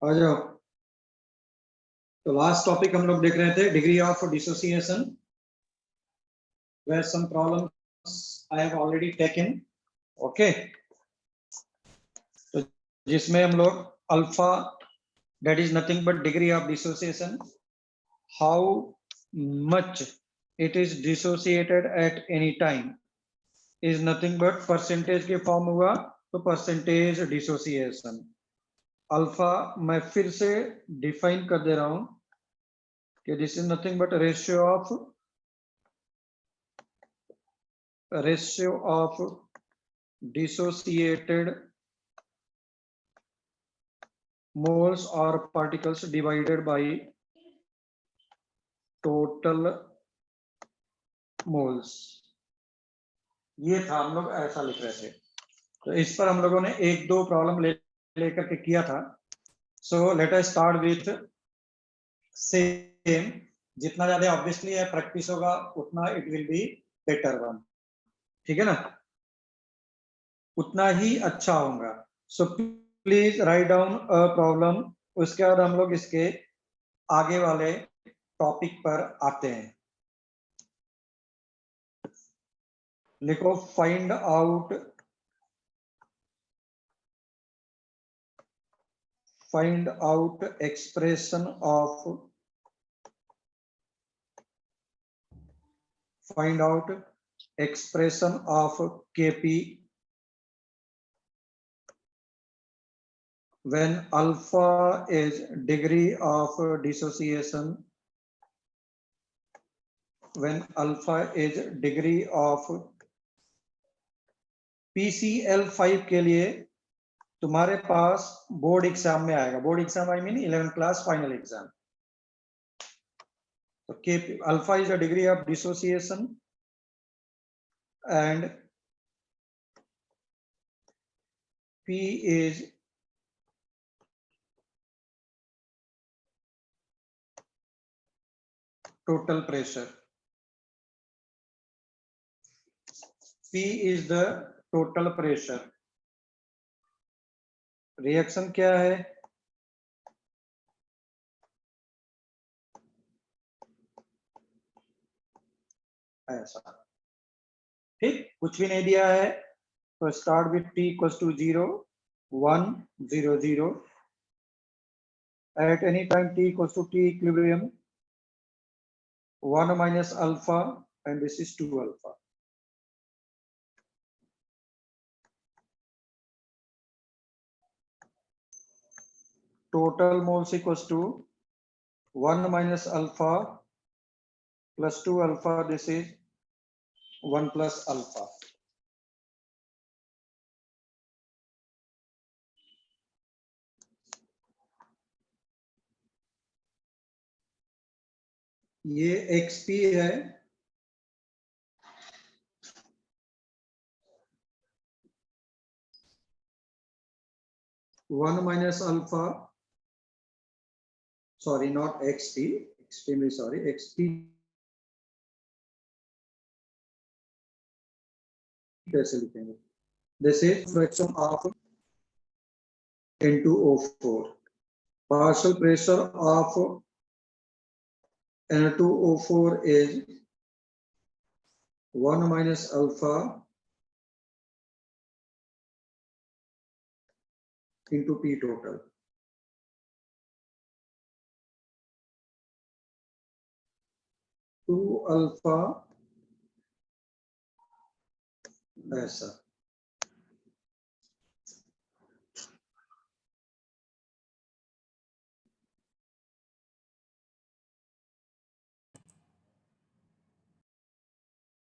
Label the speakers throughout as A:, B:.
A: आ जाओ। तो last topic हम लोग देख रहे थे degree of dissociation, where some problems I have already taken. Okay, तो जिसमें हम लोग alpha that is nothing but degree of dissociation, how much it is dissociated at any time is nothing but percentage के form हुआ, तो percentage dissociation. Alpha मैं फिर से डिफाइन कर दे रहा हूं कि this is nothing but ratio of dissociated moles or particles divided by total moles। ये था, हम लोग ऐसा लिख रहे थे। तो इस पर हम लोगों ने एक दो प्रॉब्लम लेकर के किया था। So let us start with same. जितना ज्यादा ऑब्वियसली है प्रैक्टिस होगा उतना it will be better one, ठीक है ना, उतना ही अच्छा होगा। So please write down a problem. उसके बाद हम लोग इसके आगे वाले टॉपिक पर आते हैं। लिखो find out expression of Kp when alpha is degree of dissociation, when alpha is degree of PCl5 के लिए तुम्हारे पास बोर्ड एग्जाम में आएगा। Board exam I mean 11th class final exam. तो Kp alpha is a degree of dissociation and P is total pressure। P is the total pressure। Reaction क्या है? ऐसा, ठीक, कुछ भी नहीं दिया है तो start with T equals to 0 1 0 0 at any time T equals to T equilibrium 1 minus alpha and this is 2 alpha। Total moles equals to 1 minus alpha plus 2 alpha, this is 1 plus alpha। ये XP है, one minus alpha, sorry not XP, extremely sorry, XP कैसे लिखेंगे? This is fraction of N2O4। partial pressure of N2O4 is 1 minus alpha into P total। Two alpha ऐसा।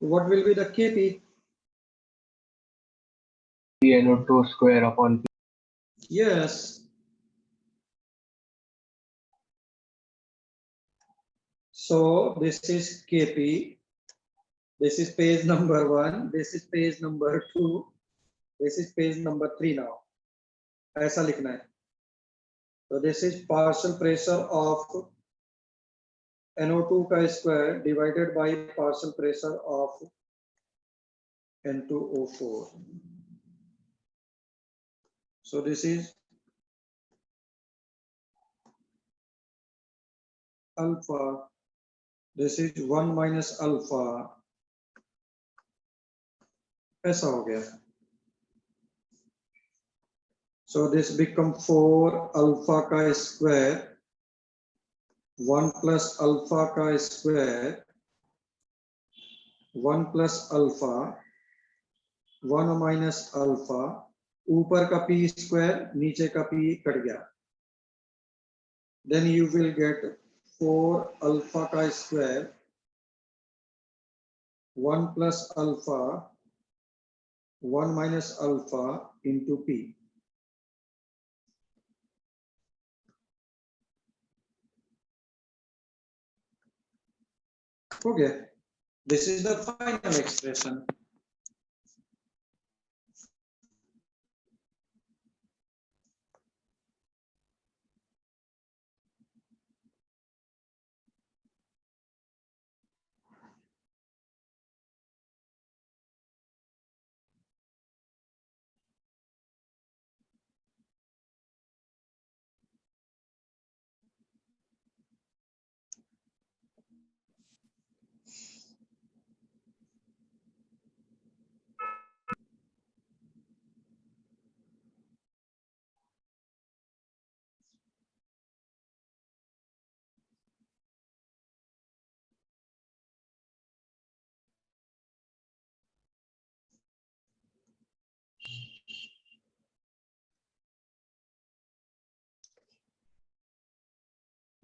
A: What will be the Kp?
B: NO2 square upon P.
A: Yes. So this is Kp. This is page number 1. This is page number 2. This is page number 3 now. ऐसा लिखना है। So this is partial pressure of NO2 का square divided by partial pressure of N2O4। So this is alpha. This is 1 minus alpha. ऐसा हो गया. So this become 4 alpha का square. 1 plus alpha का square. 1 plus alpha. 1 minus alpha. ऊपर का p square, नीचे का p कट गया. Then you will get 4 alpha का square. 1 plus alpha. 1 minus alpha into p. Okay, this is the final expression.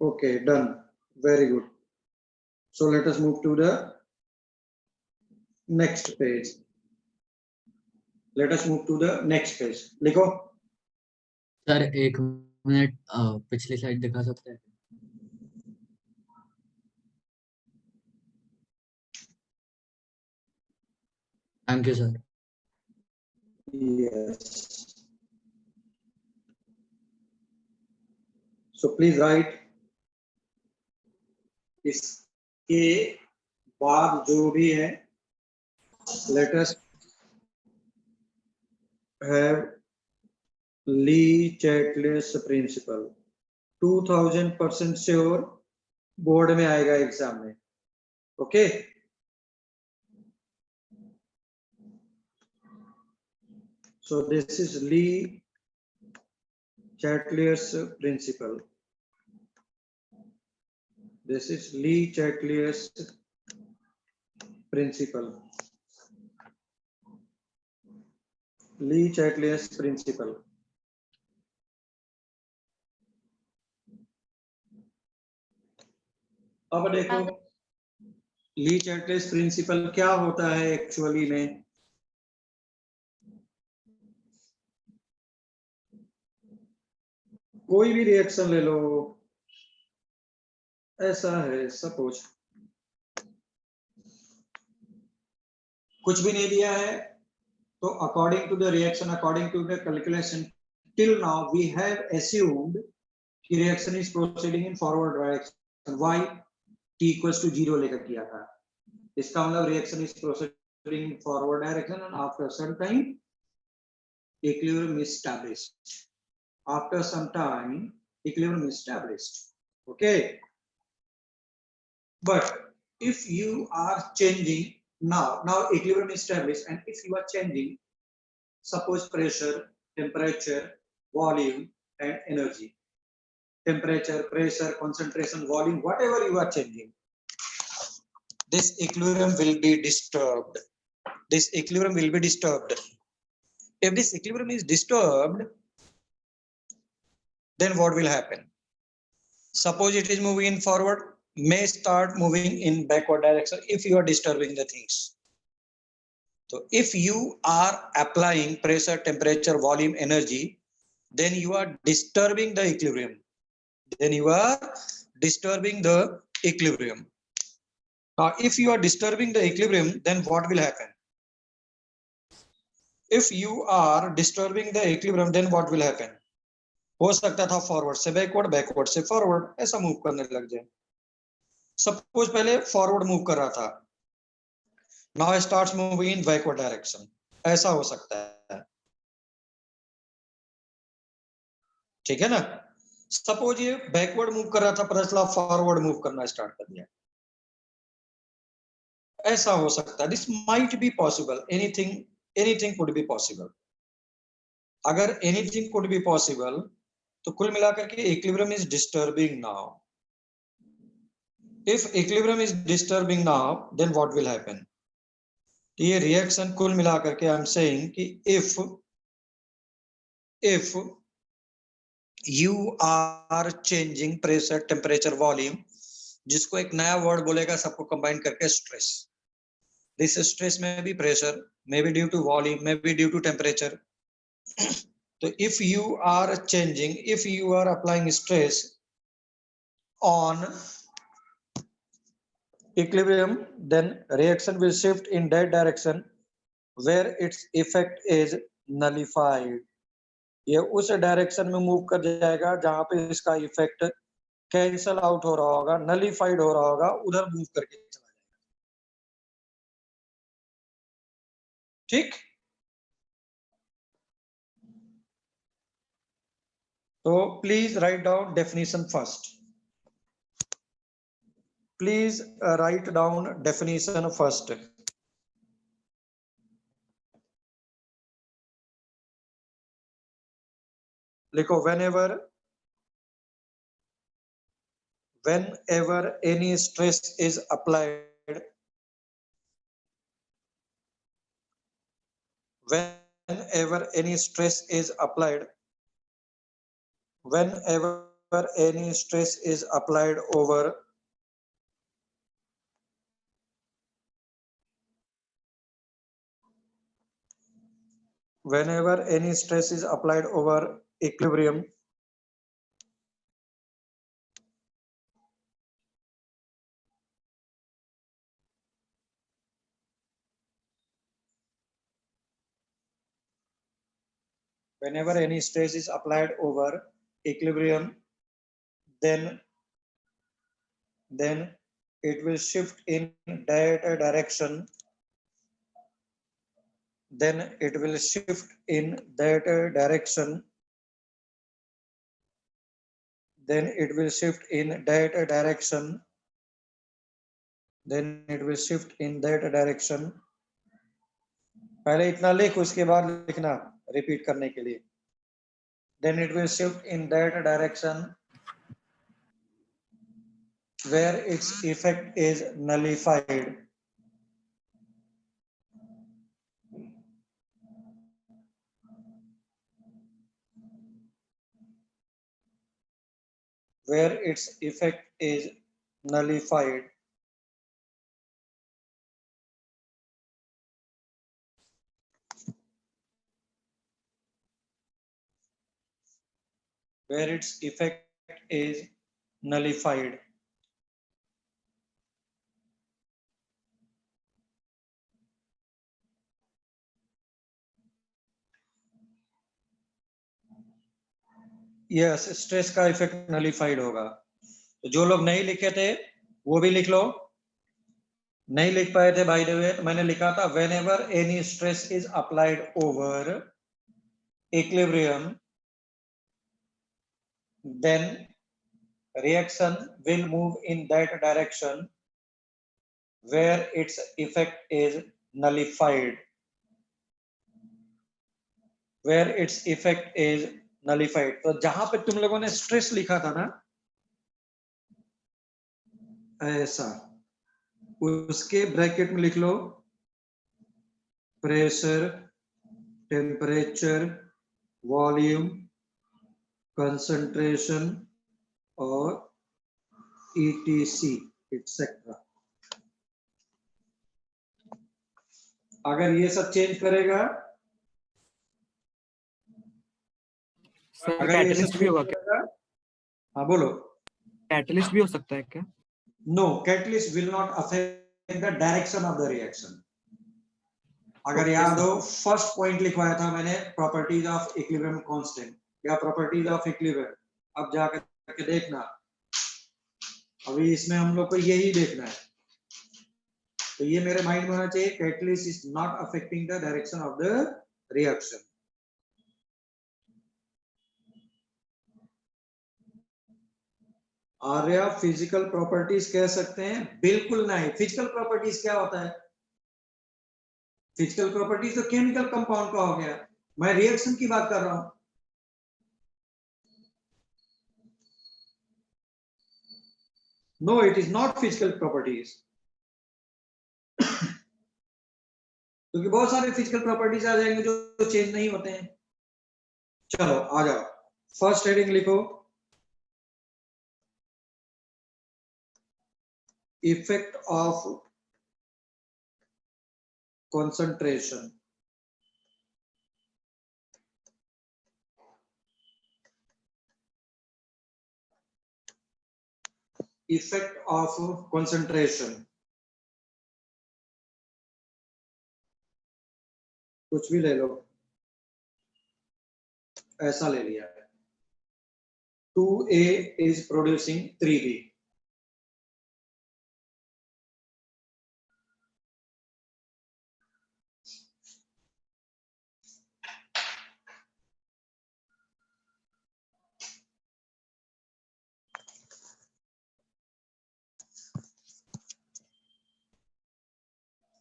A: Okay, done. Very good. So let us move to the next page. Let us move to the next page. लिखो.
C: Sir 1 minute पिछली slide दिखा सकते हैं? Thank you sir.
A: Yes. So please write. इसके बाद जो भी है, let us have Lee Chatelain's principle. 2000% sure board में आएगा एग्जाम में. Okay, so this is Lee Chatelain's principle. This is Lee Chatelain's principle. Lee Chatelain's principle. अब देखो ली चैटलेस प्रिंसिपल क्या होता है एक्चुअली में. कोई भी रिएक्शन ले लो, ऐसा है, सपोज कुछ भी नहीं दिया है, तो according to the reaction, according to the calculation, till now we have assumed कि reaction is proceeding in forward direction. Why? t equals to 0 लेकर किया था. इसका मतलब reaction is proceeding in forward direction and after some time equilibrium is established. After some time equilibrium is established. Okay, but if you are changing now equilibrium is established, and if you are changing, suppose pressure, temperature, volume and energy, temperature, pressure, concentration, volume, whatever you are changing, this equilibrium will be disturbed. This equilibrium will be disturbed. If this equilibrium is disturbed, then what will happen? Suppose it is moving in forward, may start moving in backward direction if you are disturbing the things. So if you are applying pressure, temperature, volume, energy, then you are disturbing the equilibrium. Then you are disturbing the equilibrium. Now, if you are disturbing the equilibrium, then what will happen? If you are disturbing the equilibrium, then what will happen? हो सकता था forward से backward, backward से forward, ऐसा move करने लग जाए. Suppose पहले फॉरवर्ड मूव कर रहा था, now starts moving in backward direction, ऐसा हो सकता है. ठीक है ना? सपोज ये बैकवर्ड मूव कर रहा था, पता चला फॉरवर्ड मूव करना स्टार्ट कर दिया, ऐसा हो सकता है। This might be possible, anything could be possible. अगर एनीथिंग कुड बी पॉसिबल तो कुल मिलाकर के equilibrium is disturbing now. If equilibrium is disturbing now then what will happen? ये रिएक्शन कुल मिलाकर के आई एम सेइंग कि if you are changing pressure, temperature, volume, जिसको एक नया वर्ड बोलेगा सबको कंबाइन करके स्ट्रेस। दिस स्ट्रेस में भी pressure, may be due to volume, may be due to temperature. तो if you are changing, if you are applying stress on equilibrium, then reaction will shift in that direction where its effect is nullified. ये उस direction में move कर जाएगा जहां पे इसका effect cancel out हो रहा होगा, नलिफाइड हो रहा होगा, उधर मूव करके चला जाएगा। ठीक, तो please write down definition first. Please write down definition first. लिखो whenever any stress is applied, whenever any stress is applied, whenever any stress is applied over whenever any stress is applied over equilibrium, whenever any stress is applied over equilibrium, then it will shift in that direction, then it will shift in that direction, then it will shift in that direction, then it will shift in that direction. पहले इतना लिख, उसके बाद लिखना repeat करने के लिए। then it will shift in that direction where its effect is nullified. Where its effect is nullified. Where its effect is nullified. Yes, stress का इफेक्ट नलिफाइड होगा। तो जो लोग नहीं लिखे थे वो भी लिख लो। नहीं लिख पाए थे बाय द वे, तो मैंने लिखा था whenever any stress is applied over equilibrium, then reaction will move in that direction where its effect is nullified. Where its effect is nullified. तो जहां पे तुम लोगों ने स्ट्रेस लिखा था ना, ऐसा, उसके ब्रैकेट में लिख low pressure, temperature, volume, concentration और ETC एक्सेट्रा। अगर ये सब चेंज करेगा, अगर ये सब
D: कैटलिस्ट भी होगा क्या?
A: हाँ बोलो।
D: कैटलिस्ट भी हो सकता है क्या?
A: No, catalyst will not affect the direction of the reaction. अगर याद हो, फर्स्ट पॉइंट लिखवाया था मैंने प्रॉपर्टीज ऑफ इक्विलिब्रियम कांस्टेंट या प्रॉपर्टीज ऑफ इक्विलिब्रियम। अब जाकर के देखना, अभी इसमें हम लोग को यही देखना है। तो ये मेरे माइंड में होना चाहिए, catalyst is not affecting the direction of the reaction. Arya physical properties कह सकते हैं? बिल्कुल नहीं। फिजिकल प्रॉपर्टीज क्या होता है? फिजिकल प्रॉपर्टीज तो केमिकल कंपाउंड का हो गया, मैं रिएक्शन की बात कर रहा हूं। No, it is not physical properties, क्योंकि बहुत सारे फिजिकल प्रॉपर्टीज आ जाएंगे जो चेंज नहीं होते हैं। चलो आ जाओ, फर्स्ट हेडिंग लिखो, effect of concentration. Effect of concentration. कुछ भी ले लो, ऐसा ले लिया है। 2A is producing 3B.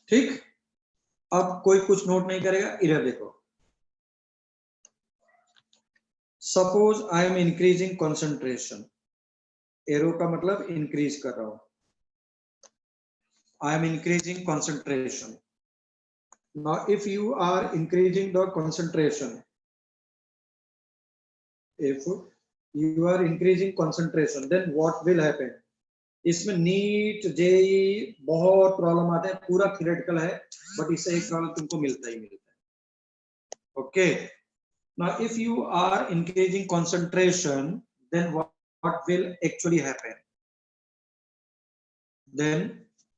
A: ठीक, अब कोई कुछ नोट नहीं करेगा, इधर देखो। Suppose I am increasing concentration, arrow का मतलब इंक्रीज कर रहा हूं। I am increasing concentration. Now if you are increasing the concentration, if you are increasing concentration, then what will happen? इसमें नीट जेई बहुत प्रॉब्लम आते हैं, पूरा थियोरेटिकल है, बट इससे एक प्रॉब्लम तुमको मिलता ही मिलता है। Okay, now if you are increasing concentration, then what will actually happen? Then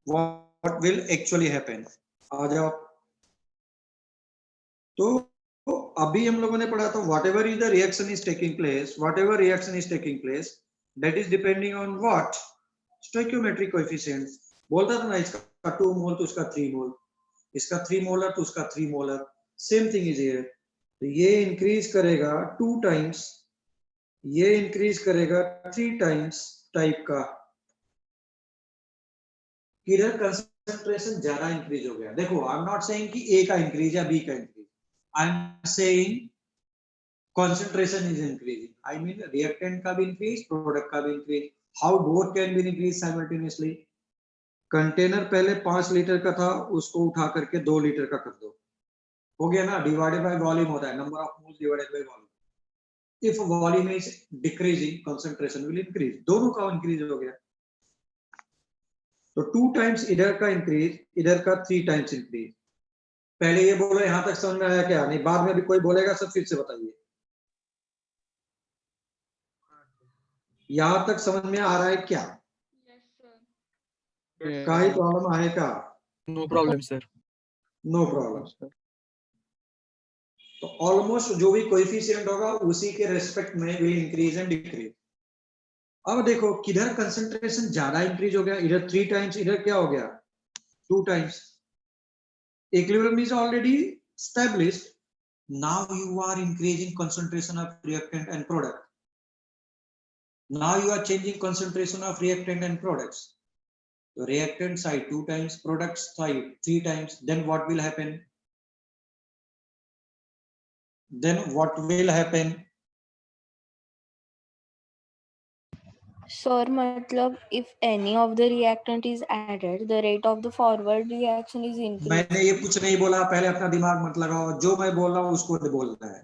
A: what will actually happen? आ जाओ। तो अभी हम लोगों ने पढ़ा था whatever is the reaction is taking place, whatever reaction is taking place, that is depending on what? Stoichiometric coefficient. बोलता था ना, इसका 2 मोल तो उसका 3 मोल, इसका 3 मोलर तो उसका 3 molar, same thing is here. तो ये इंक्रीज करेगा 2 टाइम्स, ये इंक्रीज करेगा 3 टाइम्स टाइप का। किधर कंसंट्रेशन ज्यादा इंक्रीज हो गया? देखो, आई एम नॉट सेइंग कि ए का इंक्रीज या बी का increase, I am saying concentration is increasing. I mean reactant का भी increase, product का भी increase. How both can be increased simultaneously? Container पहले 5 लीटर का था, उसको उठा करके 2 लीटर का कर दो, हो गया ना? डिवाइडेड बाय वॉल्यूम होता है, number of moles divided by volume. If volume is decreasing, concentration will increase, दोनों का इंक्रीज हो गया। तो 2 टाइम्स इधर का इंक्रीज, इधर का 3 टाइम्स इंक्रीज। पहले ये बोलो, यहां तक समझ में आया क्या? नहीं, बाद में भी कोई बोलेगा सब फिर से बताइए। यहां तक समझ में आ रहा है क्या? काई प्रॉब्लम आए का?
D: No problem sir.
A: No problem. तो ऑलमोस्ट जो भी कोएफिशिएंट होगा उसी के रेस्पेक्ट में विल इंक्रीज एंड डिक्रीज। अब देखो किधर कंसंट्रेशन ज्यादा इंक्रीज हो गया, इधर 3 टाइम्स, इधर क्या हो गया 2 times. Equilibrium is already established. Now you are increasing concentration of reactant and product. Now you are changing concentration of reactant and products. So reactant side 2 times, product side 3 times. Then what will happen? Then what will happen?
E: Sir, matlab if any of the reactant is added, the rate of the forward reaction is increased.
A: मैंने ये कुछ नहीं बोला, पहले अपना दिमाग मत लगाओ, जो मैं बोल रहा हूँ उसको बोलना है।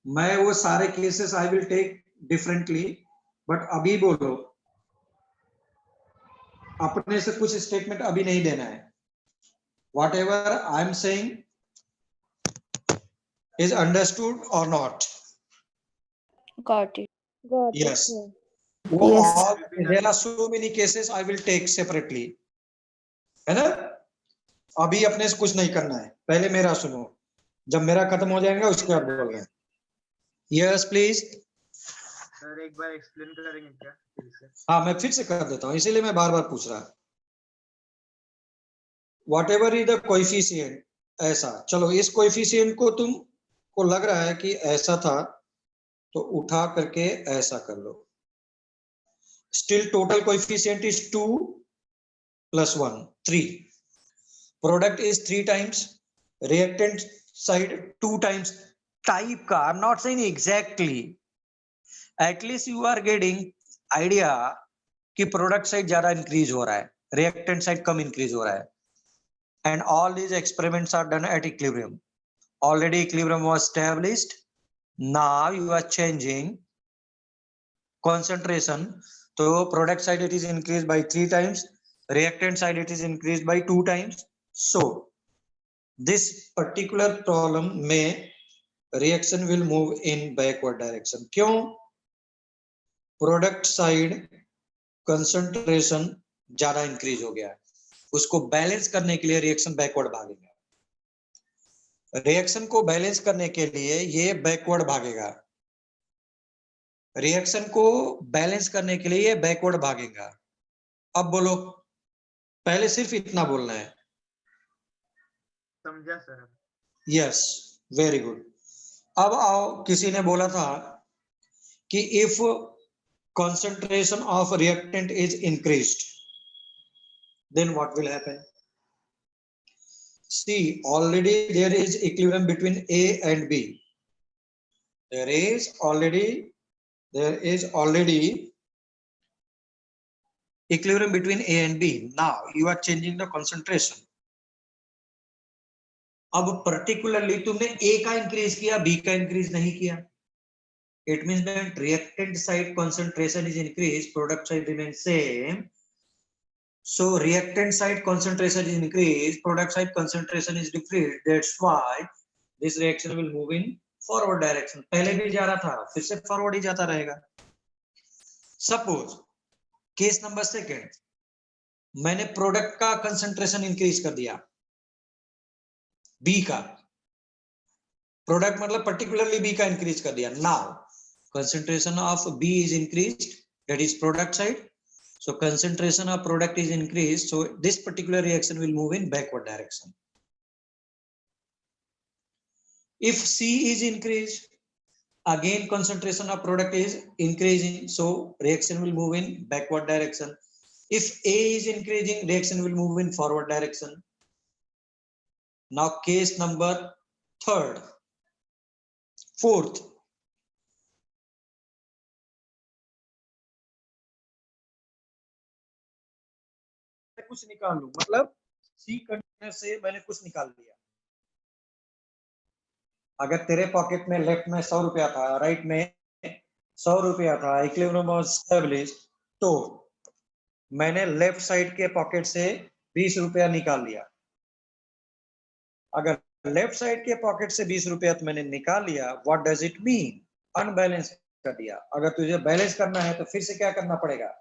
A: मैं वो सारे cases I will take differently, but अभी बोलो, अपने से कुछ स्टेटमेंट अभी नहीं देना है। What ever I am saying is understood or not?
E: Got it.
A: Yes.
E: Yes.
A: There are so many cases I will take separately, है ना? अभी अपने से कुछ नहीं करना है, पहले मेरा सुनो, जब मेरा खत्म हो जाएगा उसके बाद बोलोगे। Yes please.
F: सर एक बार एक्सप्लेन करेंगे क्या फिर से?
A: हाँ, मैं फिर से कर देता हूँ, इसीलिए मैं बार बार पूछ रहा। What ever is the coefficient, ऐसा, चलो इस कोएफिशिएंट को तुम को लग रहा है कि ऐसा था, तो उठा करके ऐसा कर लो, still total coefficient is 2 plus 1 3, product is 3 times, reactant side 2 times. Type का I'm not saying exactly, at least you are getting idea कि product side ज्यादा increase हो रहा है, reactant side कम increase हो रहा है, and all these experiments are done at equilibrium. Already equilibrium was established, now you are changing concentration, so product side it is increased by 3 times, reactant side it is increased by 2 times. So this particular problem में reaction will move in backward direction. क्यों? product side concentration ज्यादा increase हो गया है, उसको balance करने के लिए रिएक्शन बैकवर्ड भागेगा, रिएक्शन को बैलेंस करने के लिए ये बैकवर्ड भागेगा, रिएक्शन को बैलेंस करने के लिए ये बैकवर्ड भागेगा. अब बोलो, पहले सिर्फ इतना बोलना है.
F: समझा सर.
A: Yes, very good. अब आओ, किसी ने बोला था कि if concentration of reactant is increased, then what will happen? See, already there is equilibrium between A and B. There is already equilibrium between A and B. Now you are changing the concentration. अब particularly तुमने A का increase किया, B का increase नहीं किया. It means that reactant side concentration is increased, product side remains same. So reactant side concentration is increased, product side concentration is decreased. That's why this reaction will move in forward direction. पहले भी जा रहा था, फिर से forward ही जाता रहेगा. Suppose case number 2, मैंने product का concentration increase कर दिया, B का product मतलब particularly B का increase कर दिया. Now concentration of B is increased, that is product side. So concentration of product is increased, so this particular reaction will move in backward direction. If C is increased, again concentration of product is increasing, so reaction will move in backward direction. If A is increasing, reaction will move in forward direction. Now case number 3, 4th. कुछ निकाल लूं, मतलब C container से मैंने कुछ निकाल लिया. अगर तेरे पॉकेट में लेफ्ट में 100 रुपया था, राइट में 100 रुपया था, इक्विलिब्रियम वाज एस्टैब्लिश्ड, तो मैंने लेफ्ट साइड के पॉकेट से 20 रुपया निकाल लिया. अगर लेफ्ट साइड के पॉकेट से 20 रुपया तो मैंने निकाल लिया, what does it mean? Unbalance कर दिया. अगर तुझे बैलेंस करना है तो फिर से क्या करना पड़ेगा,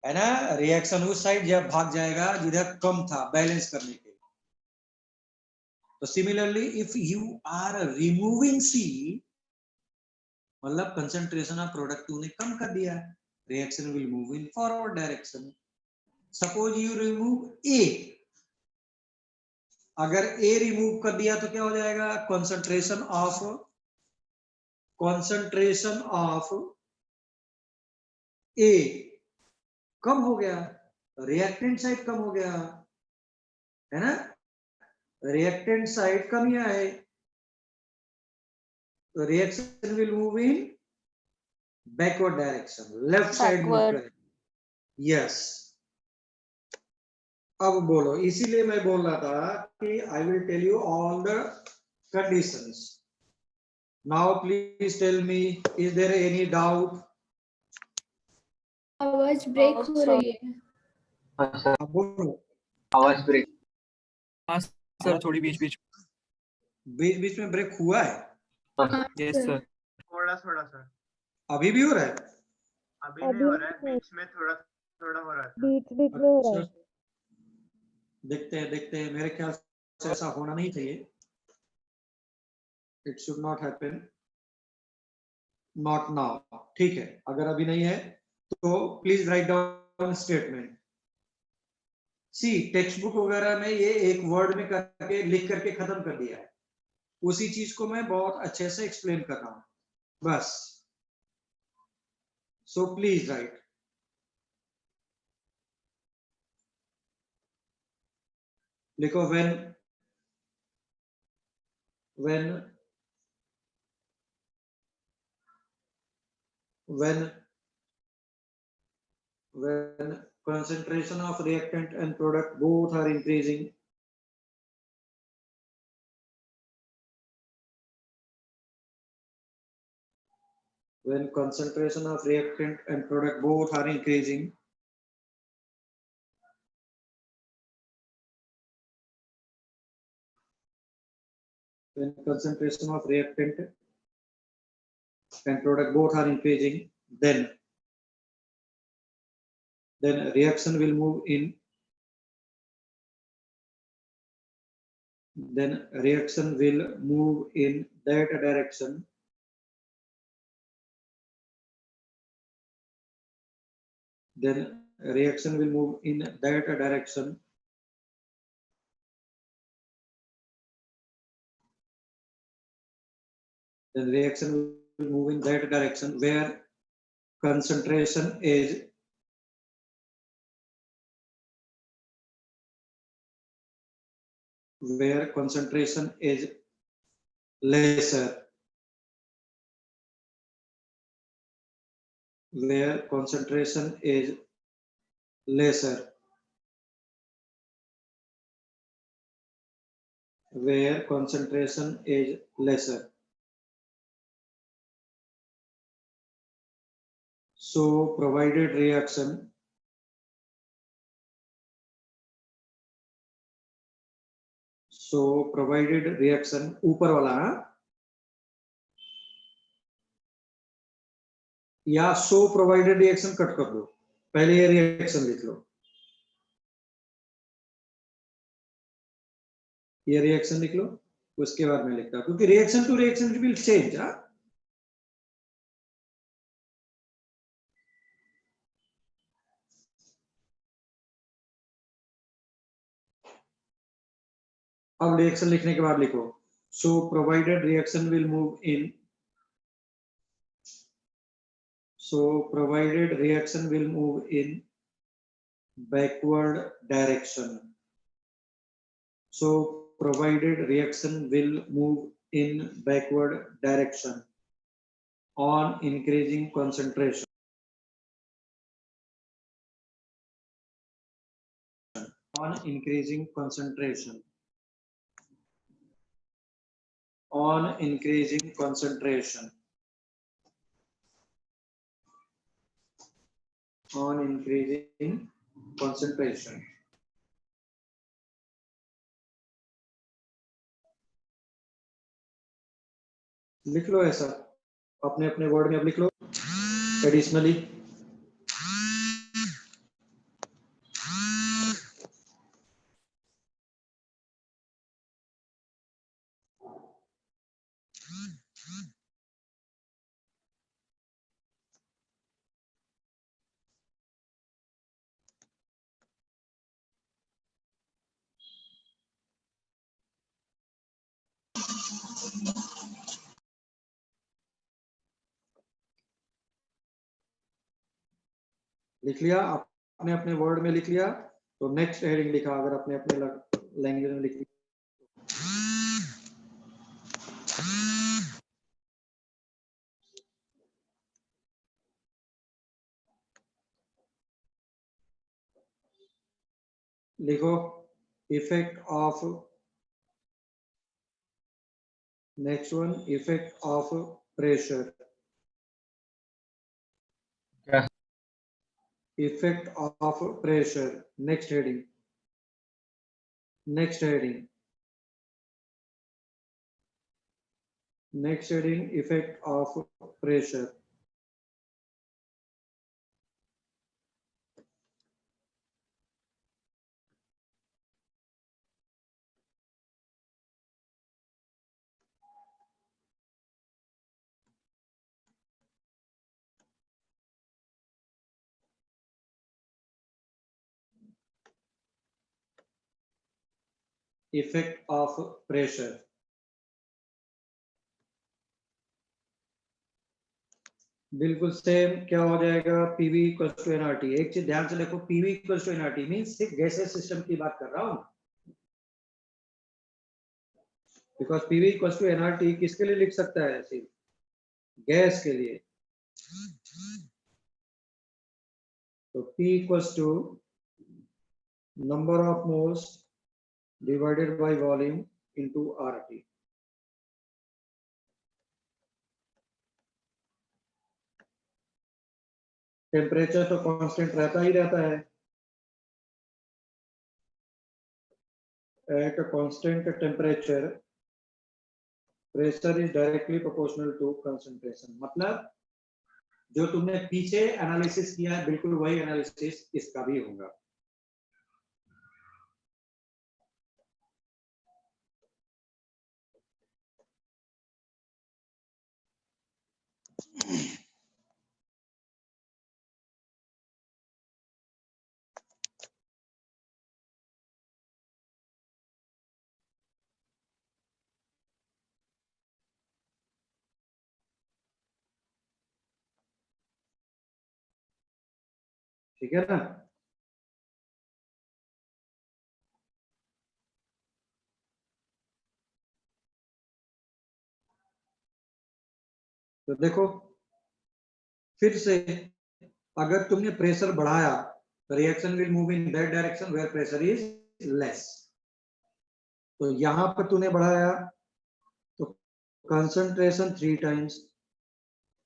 A: है ना? रिएक्शन उस साइड जब भाग जाएगा जिधर कम था, बैलेंस करने के लिए. तो similarly if you are removing C, मतलब कंसंट्रेशन ऑफ प्रोडक्ट तूने कम कर दिया, reaction will move in forward direction. Suppose you remove A, अगर ए रिमूव कर दिया तो क्या हो जाएगा, कंसंट्रेशन ऑफ ए कम हो गया, रिएक्टेंट साइड कम हो गया, है ना? रिएक्टेंट साइड कम ही है, तो reaction will move in backward direction, left side move करें. यस. अब बोलो, इसीलिए मैं बोल रहा था कि I will tell you all the conditions. Now please tell me, is there any doubt?
G: आवाज ब्रेक हो रही है.
B: सर
A: बोलो.
B: आवाज ब्रेक.
D: हाँ सर, थोड़ी बीच
A: बीच में ब्रेक हुआ है.
D: Yes sir.
F: थोड़ा सर.
A: अभी भी हो रहा है?
F: अभी नहीं हो रहा है, बीच में थोड़ा हो रहा था.
G: बीच में हो रहा है.
A: देखते हैं. मेरे ख्याल से ऐसा होना नहीं चाहिए. It should not happen. Not now. ठीक है, अगर अभी नहीं है तो please write down statement. See text book वगैरह में ये एक वर्ड में करके लिख करके खत्म कर दिया है, उसी चीज को मैं बहुत अच्छे से एक्सप्लेन कर रहा हूं बस. So please write. लिखो when concentration of reactant and product both are increasing, when concentration of reactant and product both are increasing, when concentration of reactant and product both are increasing, then reaction will move in, then reaction will move in that direction then reaction will move in that direction then reaction will move in that direction where concentration is lesser, where concentration is lesser, where concentration is lesser. So provided reaction ऊपर वाला या सो provided reaction cut कर दो, पहले ये reaction लिख लो, ये reaction लिख लो, उसके बाद में लिखता हूं क्योंकि reaction to reaction will change. अब रिएक्शन लिखने के बाद लिखो so provided reaction will move in, so provided reaction will move in backward direction, so provided reaction will move in backward direction on increasing concentration, on increasing concentration, on increasing concentration, on increasing concentration. लिख लो ऐसा अपने अपने word में, अब लिख लो additionally. लिख लिया आपने अपने वर्ड में लिख लिया तो नेक्स्ट हेडिंग लिखा, अगर अपने अपने लैंग्वेज में लिख लिया. लिखो effect of, next one effect of pressure, effect of pressure. Next heading, next heading, next heading effect of pressure. Effect of pressure. बिल्कुल सेम क्या हो जाएगा, पीवी इक्वल्स टू एनआरटी। एक चीज ध्यान से देखो, PV equals to NRT means सिर्फ गैसेस सिस्टम की बात कर रहा हूं, because PV equals to NRT किसके लिए लिख सकता है, सिर्फ गैस के लिए। तो P equals to number of moles divided by volume into RT। Temperature तो कांस्टेंट रहता ही रहता है। At a constant temperature, pressure is directly proportional to concentration। मतलब जो तुमने पीछे एनालिसिस किया है बिल्कुल वही एनालिसिस इसका भी होगा। ठीक है ना। तो देखो फिर से, अगर तुमने प्रेशर बढ़ाया reaction will move in that direction where pressure is less. तो यहां पर तूने बढ़ाया तो कंसंट्रेशन 3 टाइम्स,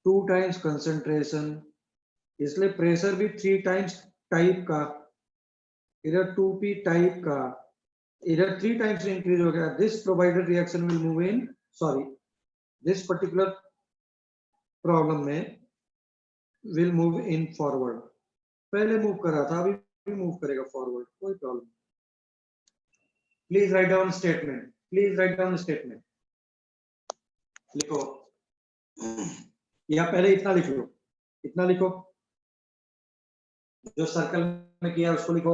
A: 2 टाइम्स कंसंट्रेशन, इसलिए प्रेशर भी 3 टाइम्स टाइप का, इधर 2p टाइप का, इधर 3 टाइम्स इंक्रीज हो गया। This provided reaction will move in, sorry this particular problem में विल मूव इन फॉरवर्ड। पहले मूव कर रहा था, अभी भी मूव करेगा फॉरवर्ड, कोई problem. Please write down statement, please write down statement. लिखो, या पहले इतना लिख लो, इतना लिखो, जो सर्कल में किया उसको लिखो।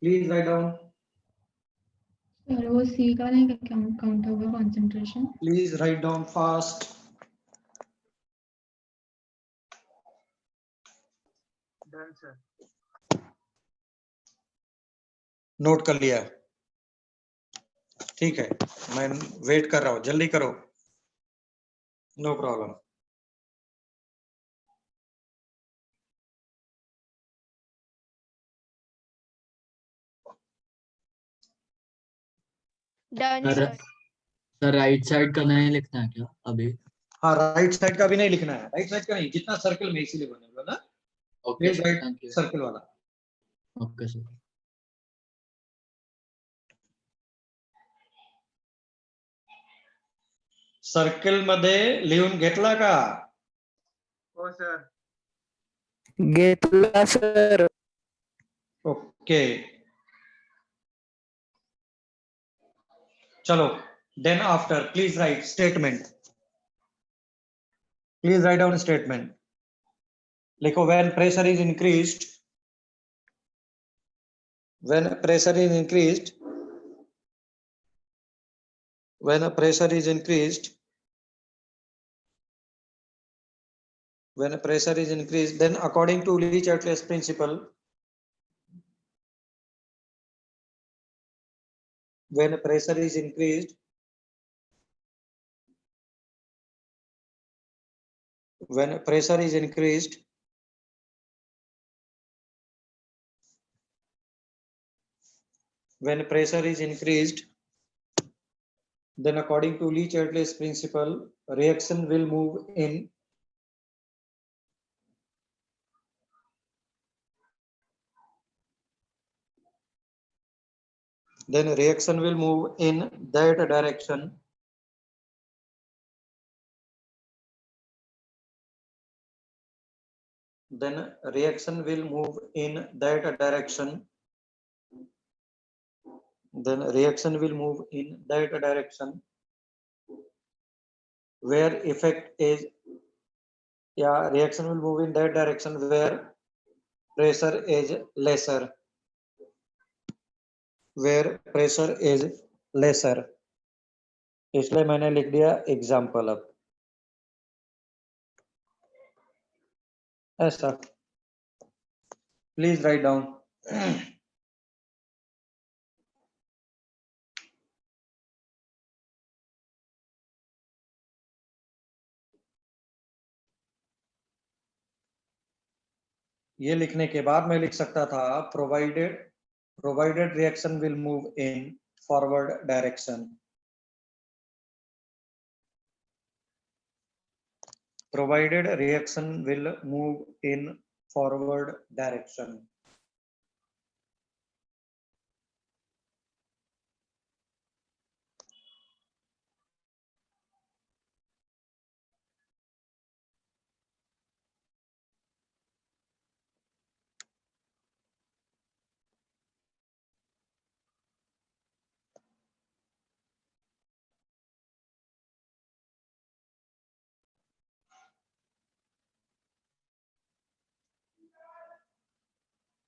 A: प्लीज राइट डाउन,
G: सर वो सी का नहीं काउंट होगा concentration.
A: Please write down fast.
F: Done sir.
A: Note कर लिया, ठीक है, मैं वेट कर रहा हूं, जल्दी करो, no problem.
E: Done,
C: sir
E: sir.
C: Sir right side का नहीं लिखना है क्या अभी?
A: हाँ, राइट साइड का भी नहीं लिखना है, राइट साइड का नहीं, जितना सर्कल में इसीलिए बने हुआ ना।
C: Okay
A: please
C: sir,
A: right
C: thank you.
A: Circle वाला।
C: Okay sir.
A: सर्कल मध्ये लिहून घेतला का?
F: हो सर।
B: घेतला सर।
A: ओके, चलो, then after please write statement, please write down statement. लिखो, when pressure is increased, when pressure is increased, when a pressure is increased, when a pressure is increased, then according to Le-Chatelier's principle, when a pressure is increased, when pressure is increased, when pressure is increased, then according to Le-Chatelier's principle, reaction will move in then reaction will move in that direction then reaction will move in that direction then reaction will move in that direction where effect is, yeah, reaction will move in that direction where pressure is lesser, where pressure is lesser, इसलिए मैंने लिख दिया example. अब ऐसा please write down. ये लिखने के बाद मैं लिख सकता था provided reaction will move in forward direction. Provided reaction will move in forward direction.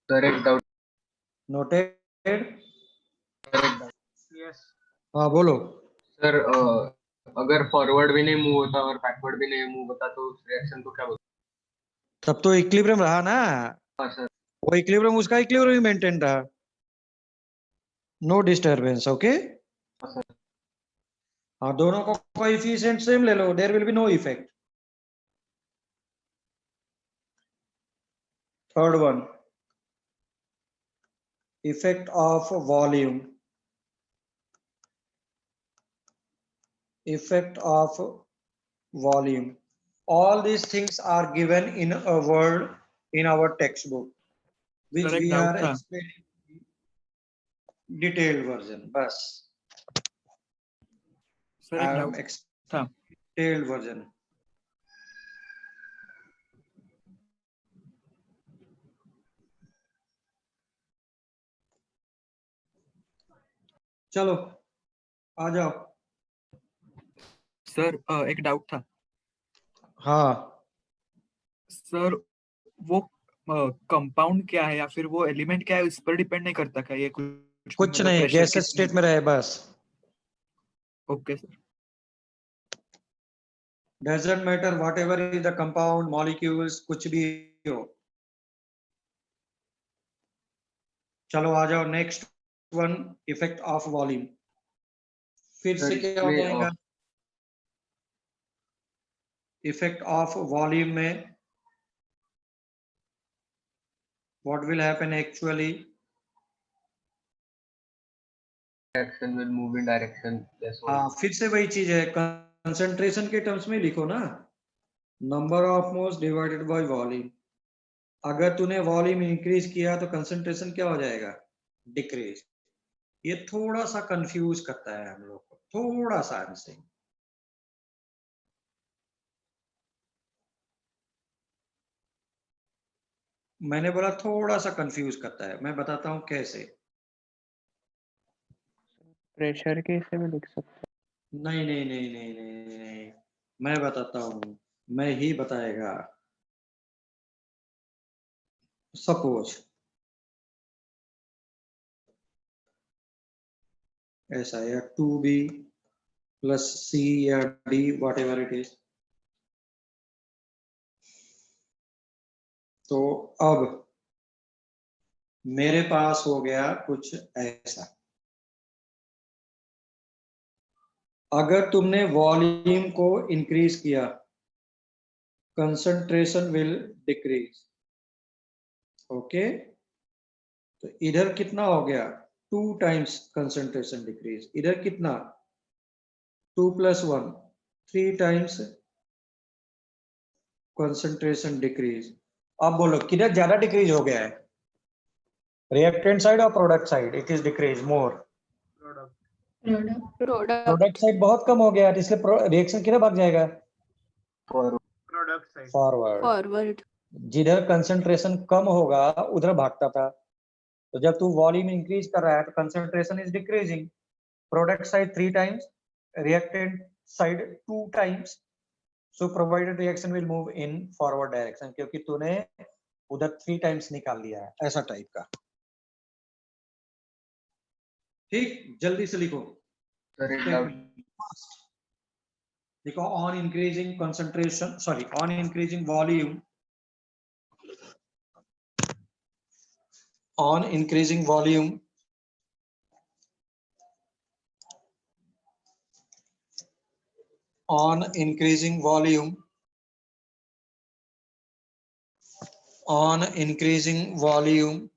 B: Sir एक डाउट।
A: Noted?
F: Yes.
A: हाँ बोलो।
B: सर अगर फॉरवर्ड भी नहीं मूव होता और बैकवर्ड भी नहीं मूव होता तो उस रिएक्शन को क्या बोलते
A: तब तो इक्विलिब्रियम रहा ना,
B: हैं? हाँ सर।
A: वो इक्विलिब्रियम उसका इक्विलिब्रियम मेंटेन रहा, नो डिस्टरबेंस। ओके
B: हाँ सर।
A: हाँ, दोनों को कोएफिशिएंट सेम ले लो, there will be no effect. Third one, effect of volume. Effect of volume. All these things are given in a word in our textbook, which
D: Sir, एक
A: we
D: doubt
A: are
D: था।
A: explaining detailed version. बस
D: sir
A: I
D: एक
A: am
D: doubt था।
A: detailed version. चलो आ जाओ।
D: Sir एक doubt था।
A: हाँ
D: सर वो कंपाउंड क्या है या फिर वो एलिमेंट क्या है, इस पर डिपेंड नहीं करता क्या ये कुछ भी,
A: कुछ
D: मतलब
A: नहीं,
D: प्रेशर
A: गैसेस स्टेट में रहे बस।
D: Okay sir.
A: Doesn't matter whatever is the compound, molecules, कुछ भी हो। चलो आ जाओ next one, effect of volume. फिर
B: सर
A: से क्या हो
B: इसमें
A: जाएगा इफेक्ट ऑफ वॉल्यूम में? What will happen actually?
B: Reaction will move in direction plus
A: हाँ फिर से वही चीज है, कंसंट्रेशन के टर्म्स में लिखो ना, number of moles divided by volume. अगर तूने वॉल्यूम इंक्रीज किया तो कंसंट्रेशन क्या हो जाएगा? डिक्रीज। ये थोड़ा सा कंफ्यूज करता है हम लोग को, थोड़ा सा हमसे। मैंने बोला थोड़ा सा कंफ्यूज करता है, मैं बताता हूं कैसे।
H: प्रेशर के हिस्से में लिख सकते
A: नहीं नहीं नहीं नहीं नहीं नहीं, मैं बताता हूं, मैं ही बताएगा। सपोज ऐसा या 2b प्लस c या d what ever it is. तो अब मेरे पास हो गया कुछ ऐसा। अगर तुमने वॉल्यूम को इंक्रीज किया, कंसंट्रेशन विल डिक्रीज। ओके, तो इधर कितना हो गया? 2 टाइम्स कंसंट्रेशन डिक्रीज। इधर कितना? 2 + 1 3 टाइम्स कंसंट्रेशन डिक्रीज। अब बोलो किधर ज्यादा डिक्रीज हो गया है? रिएक्टेंट साइड और product side? It is decrease more.
F: Product.
E: Product.
A: Product side बहुत कम हो गया, इसलिए रिएक्शन किधर भाग जाएगा?
F: Product side.
A: फॉरवर्ड।
E: Forward.
A: जिधर कंसंट्रेशन कम होगा उधर भागता था। तो जब तू वॉल्यूम इंक्रीज कर रहा है तो concentration is decreasing. Product side 3 times, reactant side 2 times, so provided reaction will move in forward direction, क्योंकि तूने उधर 3 टाइम्स निकाल लिया है, ऐसा टाइप का। ठीक, जल्दी से लिखो।
B: सर एक डाउट।
A: देखो, on increasing concentration, sorry, on increasing volume on increasing volume, on increasing volume, on increasing volume,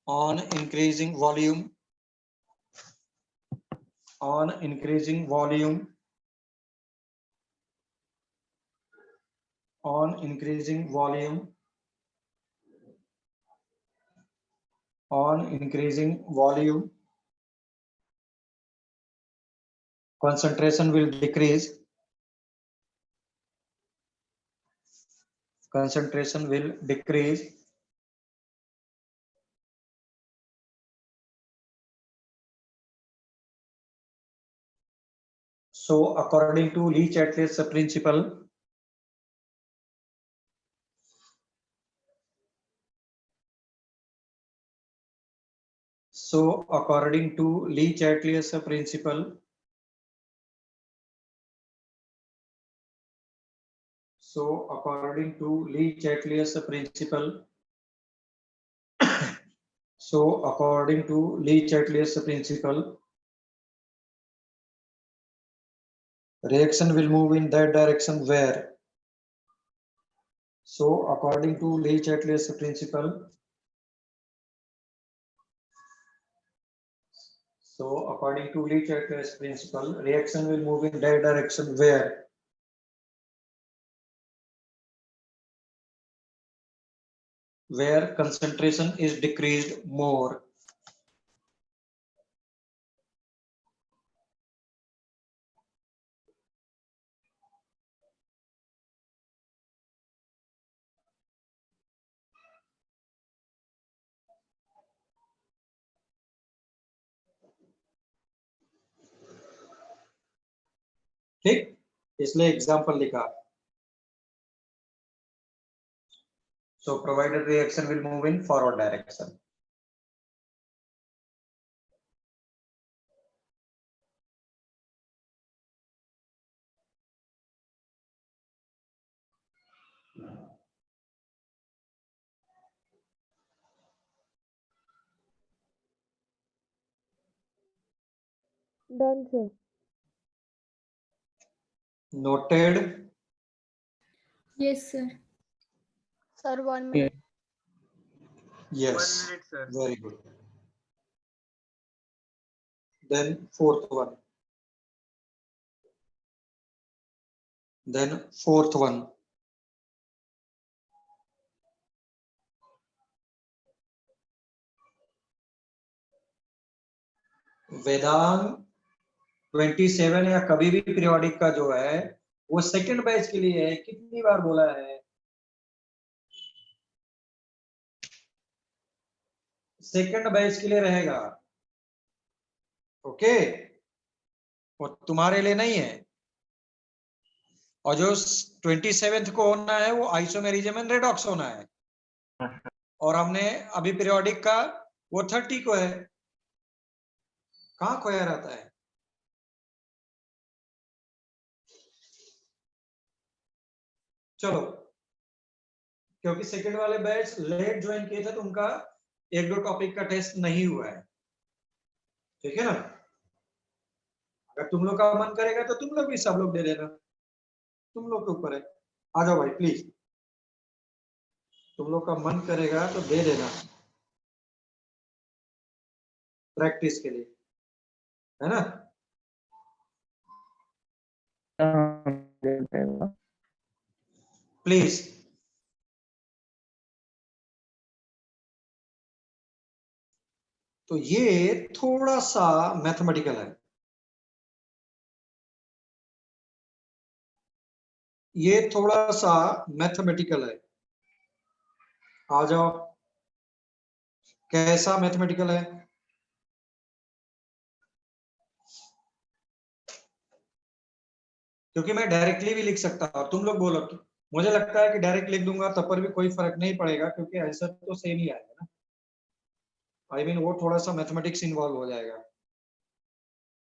A: on increasing volume, on increasing volume, on increasing volume, on increasing volume, concentration will decrease, concentration will decrease, so according to Le-Chatelier's principle, so according to Le-Chatelier's principle, so according to Le-Chatelier's principle, so according to Le-Chatelier's principle, reaction will move in that direction where, so according to Le-Chatelier's principle, so according to Le-Chatelier's principle, reaction will move in that direction where concentration is decreased more. ठीक, इसलिए example लिखा. So provided reaction will move in forward direction.
E: Done, sir.
A: Noted.
G: Yes, sir.
E: Sir, 1 minute.
A: Yes.
F: 1 minute, sir.
A: Very good. Then fourth one. Then fourth one. Vedang 27 या कभी भी periodic का जो है वो सेकंड बैच के लिए है. कितनी बार बोला है? सेकंड बैच के लिए रहेगा. ओके, वो तुम्हारे लिए नहीं है. और जो 27th को होना है वो आइसोमेरिज्म एंड रेडॉक्स होना है. और हमने अभी पीरियोडिक का वो 30 को है. कहाँ खोया रहता है? चलो, क्योंकि सेकंड वाले बैच लेट ज्वाइन किए थे तो उनका 1-2 टॉपिक का टेस्ट नहीं हुआ है. ठीक है ना? अगर तुम लोग का मन करेगा तो तुम लोग भी सब लोग दे देना. तुम लोग के ऊपर है. आ जाओ भाई प्लीज. तुम लोग का मन करेगा तो दे देना प्रैक्टिस के लिए, है ना? प्लीज. तो ये थोड़ा सा मैथमेटिकल है. ये थोड़ा सा मैथमेटिकल है. आ जाओ. कैसा मैथमेटिकल है? क्योंकि मैं डायरेक्टली भी लिख सकता हूं. तुम लोग बोलो, मुझे लगता है कि डायरेक्ट लिख दूंगा तब पर भी कोई फर्क नहीं पड़ेगा क्योंकि आंसर तो सेम ही आएगा ना. आई मीन वो थोड़ा सा मैथमेटिक्स इन्वॉल्व हो जाएगा.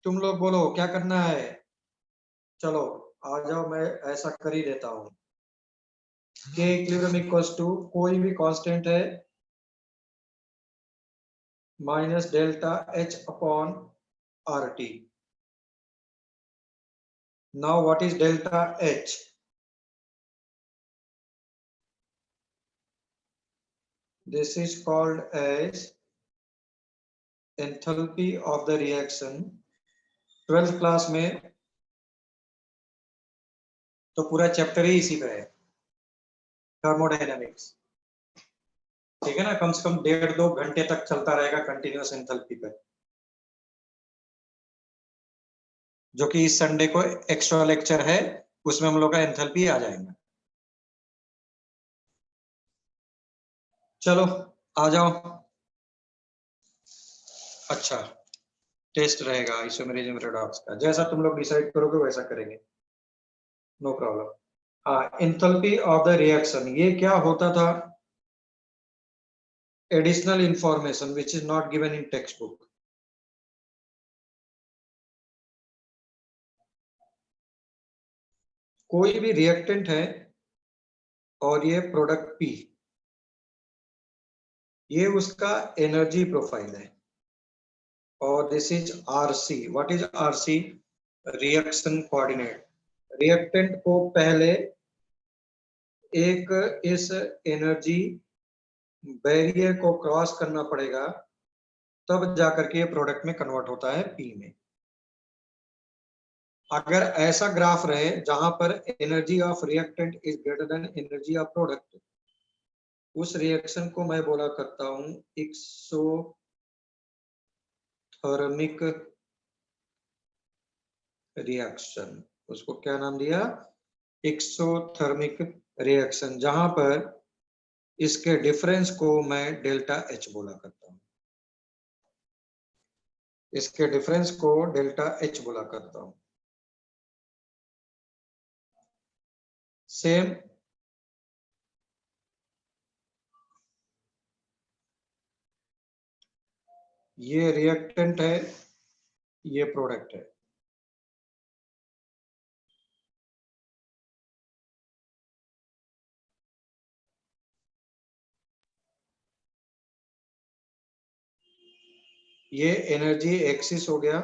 A: तुम लोग बोलो क्या करना है? चलो आ जाओ, मैं ऐसा कर ही देता हूं. के इक्विलिब्रियम इक्वल्स टू कोई भी कांस्टेंट है minus delta H upon R T. Now what is delta H? This is called as enthalpy of the reaction. 12th class में तो पूरा चैप्टर ही इसी पे है, थर्मोडायनेमिक्स. ठीक है ना, कम से कम 1.5-2 घंटे तक चलता रहेगा कंटिन्यूअस एंथैल्पी पे, जो कि इस संडे को एक्स्ट्रा लेक्चर है, उसमें हम लोग का एंथैल्पी आ जाएगा. चलो आ जाओ. अच्छा, टेस्ट रहेगा आइसोमेरिज्म रेडॉक्स का, जैसा तुम लोग डिसाइड करोगे वैसा करेंगे, नो प्रॉब्लम. हाँ, एंथैल्पी ऑफ द रिएक्शन, ये क्या होता था? Additional information which is not given in text book. कोई भी रिएक्टेंट है और ये प्रोडक्ट पी, ये उसका एनर्जी प्रोफाइल है, और this is RC. What is RC? Reaction coordinate. Reactant को पहले एक इस एनर्जी बैरियर को क्रॉस करना पड़ेगा, तब जाकर के ये प्रोडक्ट में कन्वर्ट होता है पी में. अगर ऐसा ग्राफ रहे जहां पर energy of reactant is greater than energy of product, उस रिएक्शन को मैं बोला करता हूं एक्सोथर्मिक रिएक्शन. उसको क्या नाम दिया? एक्सोथर्मिक रिएक्शन, जहां पर इसके डिफरेंस को मैं डेल्टा एच बोला करता हूं. इसके डिफरेंस को डेल्टा एच बोला करता हूं. सेम ये रिएक्टेंट है, ये प्रोडक्ट है. ये एनर्जी एक्सिस हो गया,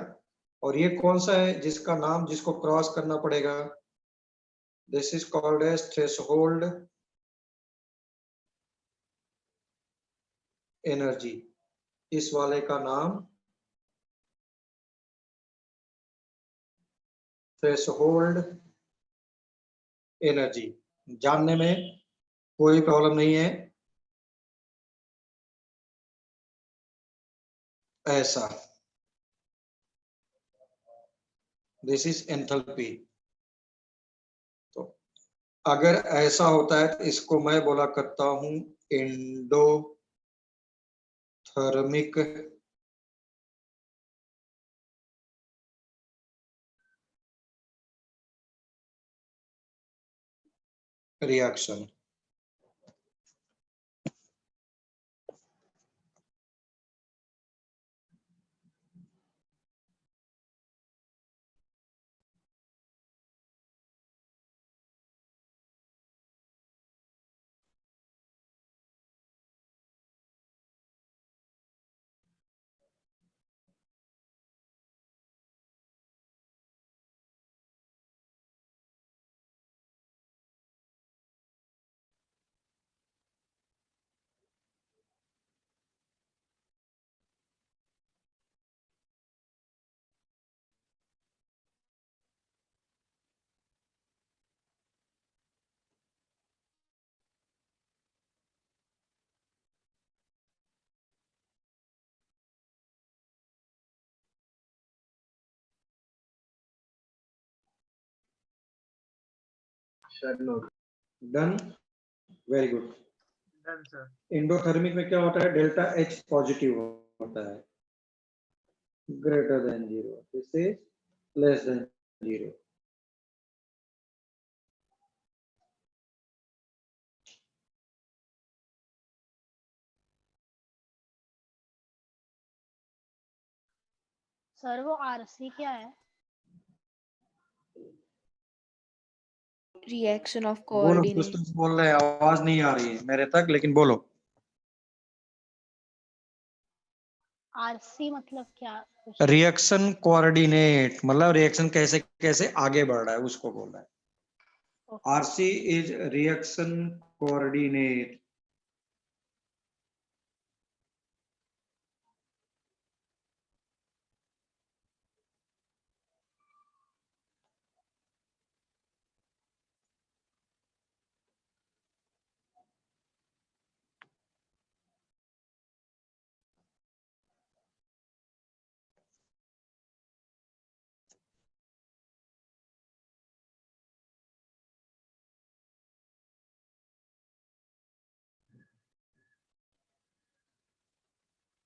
A: और ये कौन सा है जिसका नाम, जिसको क्रॉस करना पड़ेगा? This is called as threshold energy. इस वाले का नाम थ्रेशोल्ड एनर्जी. जानने में कोई प्रॉब्लम नहीं है. ऐसा, दिस इज एंथैल्पी. तो अगर ऐसा होता है तो इसको मैं बोला करता हूं endothermic reaction. Done, very good.
F: Done sir.
A: Endothermic में क्या होता है? डेल्टा एच पॉजिटिव होता है, greater than 0. This is less than 0.
I: Sir वो आरसी क्या है?
E: reaction of
A: बोलो, कुछ
E: coordinate.
A: तो बोल रहे हैं, आवाज नहीं आ रही है मेरे तक, लेकिन बोलो।
I: आरसी मतलब क्या?
A: रिएक्शन कोऑर्डिनेट मतलब रिएक्शन कैसे कैसे आगे बढ़ रहा है उसको बोल रहा है।
I: Okay.
A: RC is reaction coordinate.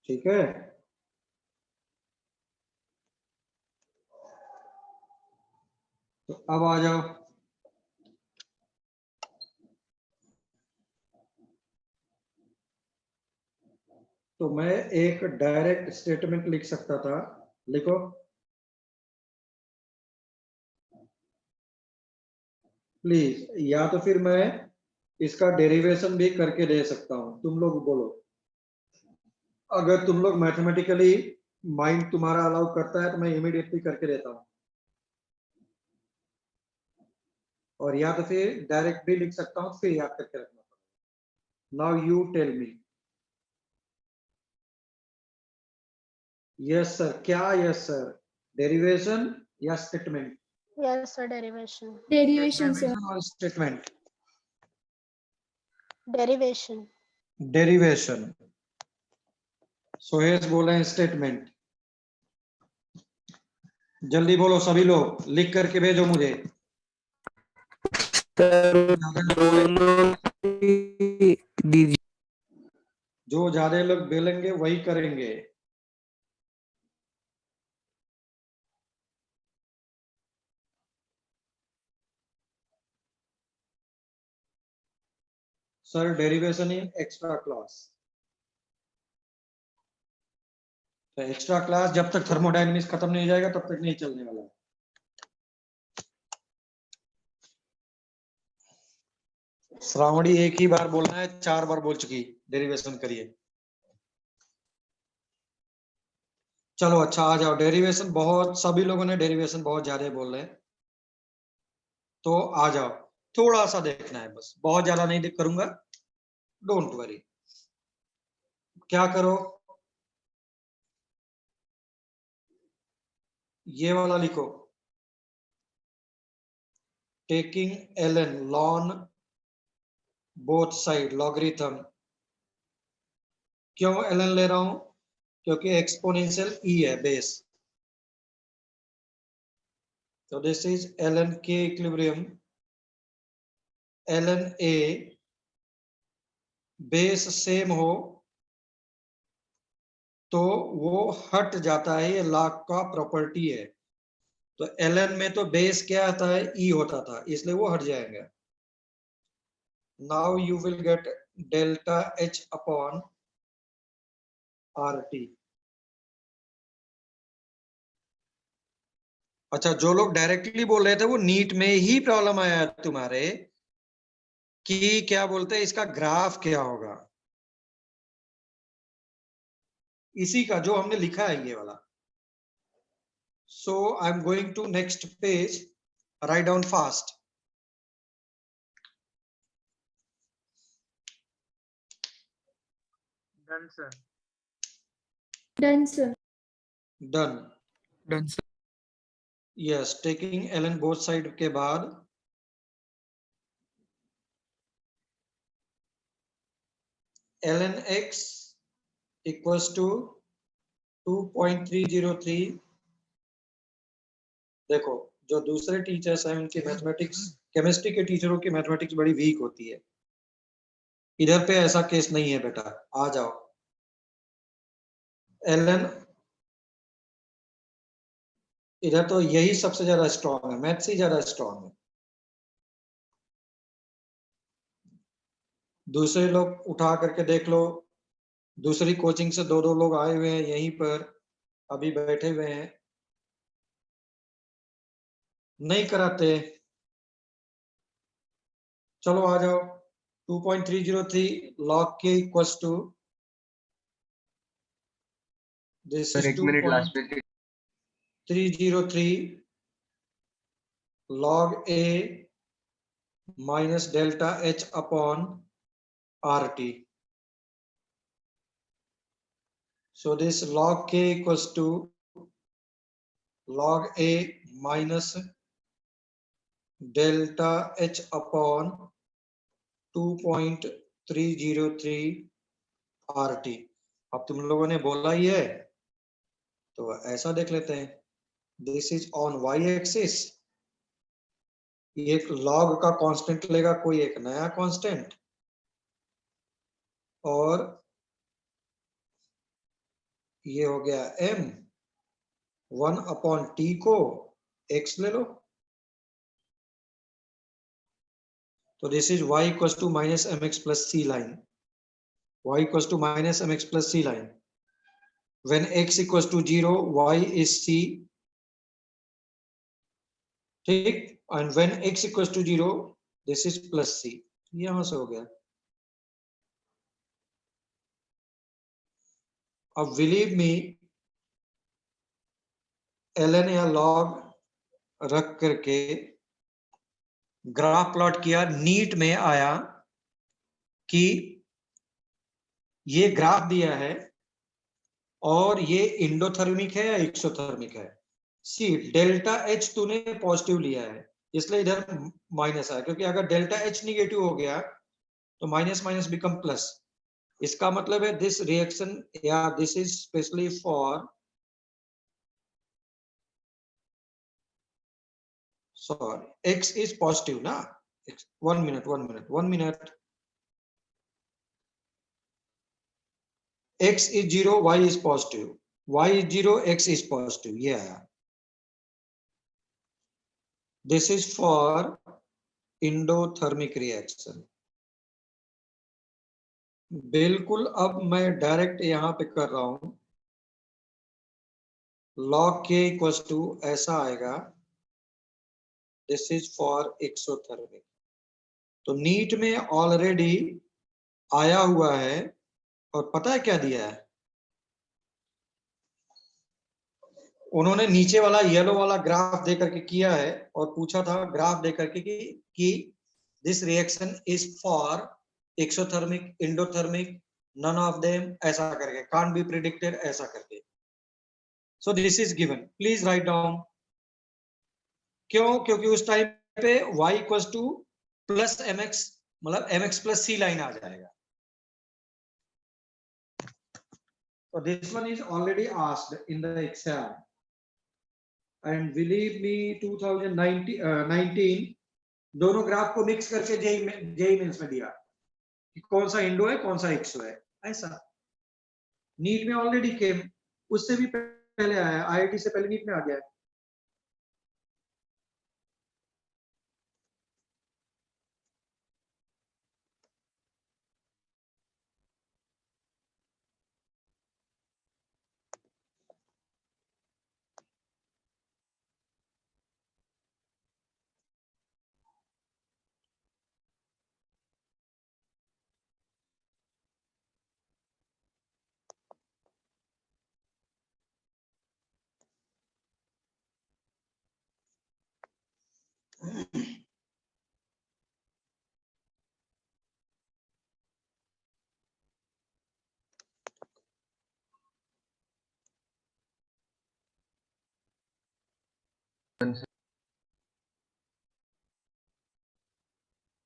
A: ठीक है, तो अब आ जाओ। तो मैं एक डायरेक्ट स्टेटमेंट लिख सकता था, लिखो। प्लीज, या तो फिर मैं इसका डेरिवेशन भी करके दे सकता हूं, तुम लोग बोलो। अगर तुम लोग मैथमेटिकली माइंड तुम्हारा अलाउ करता है तो मैं इमीडिएटली करके देता हूं, और या तो फिर डायरेक्ट भी लिख सकता हूं, फिर याद करके रखना पड़ेगा। Now you tell me. Yes sir, क्या यस सर? डेरिवेशन या statement?
I: Yes, sir. Derivation.
G: Derivation, sir.
A: Derivation और स्टेटमेंट?
I: Derivation.
A: डेरिवेशन। सोहेश बोल रहे हैं स्टेटमेंट। जल्दी बोलो सभी लोग, लिख करके भेजो मुझे।
H: दीजिए।
A: जो ज्यादा लोग बोलेंगे वही करेंगे। सर डेरिवेशन इन एक्स्ट्रा क्लास। तो एक्स्ट्रा क्लास जब तक थर्मोडायनेमिक्स खत्म नहीं हो जाएगा तब तक नहीं चलने वाला है। श्रावणी एक ही बार बोलना है, 4 बार बोल चुकी। डेरिवेशन करिए। चलो अच्छा, आ जाओ। डेरिवेशन बहुत, सभी लोगों ने डेरिवेशन बहुत ज्यादा बोल रहे हैं, तो आ जाओ। थोड़ा सा देखना है बस, बहुत ज्यादा नहीं देख करूंगा, डोंट वरी। क्या करो, ये वाला लिखो। Taking ln ln both side logarithm. क्यों ln ले रहा हूं? क्योंकि एक्सपोनेंशियल e है बेस। तो this is ln k equilibrium ln a, base same हो तो वो हट जाता है, ये लॉग का प्रॉपर्टी है। तो ln में तो बेस क्या आता है, e होता था, इसलिए वो हट जाएगा। Now you will get delta h upon RT। अच्छा, जो लोग डायरेक्टली बोल रहे थे वो नीट में ही प्रॉब्लम आया है तुम्हारे कि क्या बोलते हैं इसका ग्राफ क्या होगा, इसी का जो हमने लिखा है ये वाला। So I am going to next page, write down fast.
F: Done, sir.
G: Done, sir.
A: Done.
D: Done, sir.
A: Yes, taking ln both side के बाद ln x इक्वल्स टू 2.303। देखो, जो दूसरे टीचर्स हैं उनकी मैथमेटिक्स, केमिस्ट्री के टीचरों की मैथमेटिक्स बड़ी वीक होती है, इधर पे ऐसा केस नहीं है बेटा। आ जाओ, ln इधर तो यही सबसे ज्यादा स्ट्रॉन्ग है, मैथ्स ही ज्यादा स्ट्रॉन्ग है। दूसरे लोग उठा करके देख लो, दूसरी कोचिंग से 2-2 लोग आए हुए हैं यहीं पर, अभी बैठे हुए हैं, नहीं कराते। चलो आ जाओ 2.303 log k equals to this
B: sir
A: is
B: एक minute last page
A: 2.303 log a minus delta h upon rt. So this log k equals to log a minus delta h upon 2.303 RT. अब तुम लोगों ने बोला ही है तो ऐसा देख लेते हैं. This is on y axis. एक log का कांस्टेंट लेगा कोई एक नया कांस्टेंट और ये हो गया m 1/t को x ले लो. तो this is y equals to minus mx plus c line. y equals to minus mx plus c line. When x equals to 0, y is c. ठीक. And when x equals to 0, this is plus c. यहां से हो गया. अब believe me, ln या log रख करके graph plot किया. नीट में आया कि ये ग्राफ दिया है और ये इंडोथर्मिक है या एक्सोथर्मिक है. सी डेल्टा एच तूने पॉजिटिव लिया है इसलिए इधर माइनस आया, क्योंकि अगर डेल्टा एच निगेटिव हो गया तो माइनस माइनस बिकम प्लस. इसका मतलब है दिस रिएक्शन या this is specially for sorry x is positive ना. 1 minute. x is 0, y is positive. Y is 0, x is positive. ये आया. This is for endothermic reaction. बिल्कुल अब मैं डायरेक्ट यहां पे कर रहा हूं. log k equals to ऐसा आएगा. This is for exothermic. तो नीट में ऑलरेडी आया हुआ है और पता है क्या दिया है. उन्होंने नीचे वाला येलो वाला ग्राफ दे करके किया है और पूछा था ग्राफ दे करके कि this reaction is for exothermic, endothermic, none of them, ऐसा करके, कांट बी प्रिडिक्टेड, ऐसा करके. So this is given. Please write down. क्यों? क्योंकि उस टाइम पे y equals to plus mx, मतलब mx प्लस c लाइन आ जाएगा. So this one is already asked in the exam, and believe me 2019 दोनों ग्राफ को मिक्स करके जेई मेंस में दिया कि कौन सा इंडो है कौन सा एक्सो है. ऐसा नीट में ऑलरेडी केम, उससे भी पहले आया, आईआईटी से पहले नीट में आ गया है.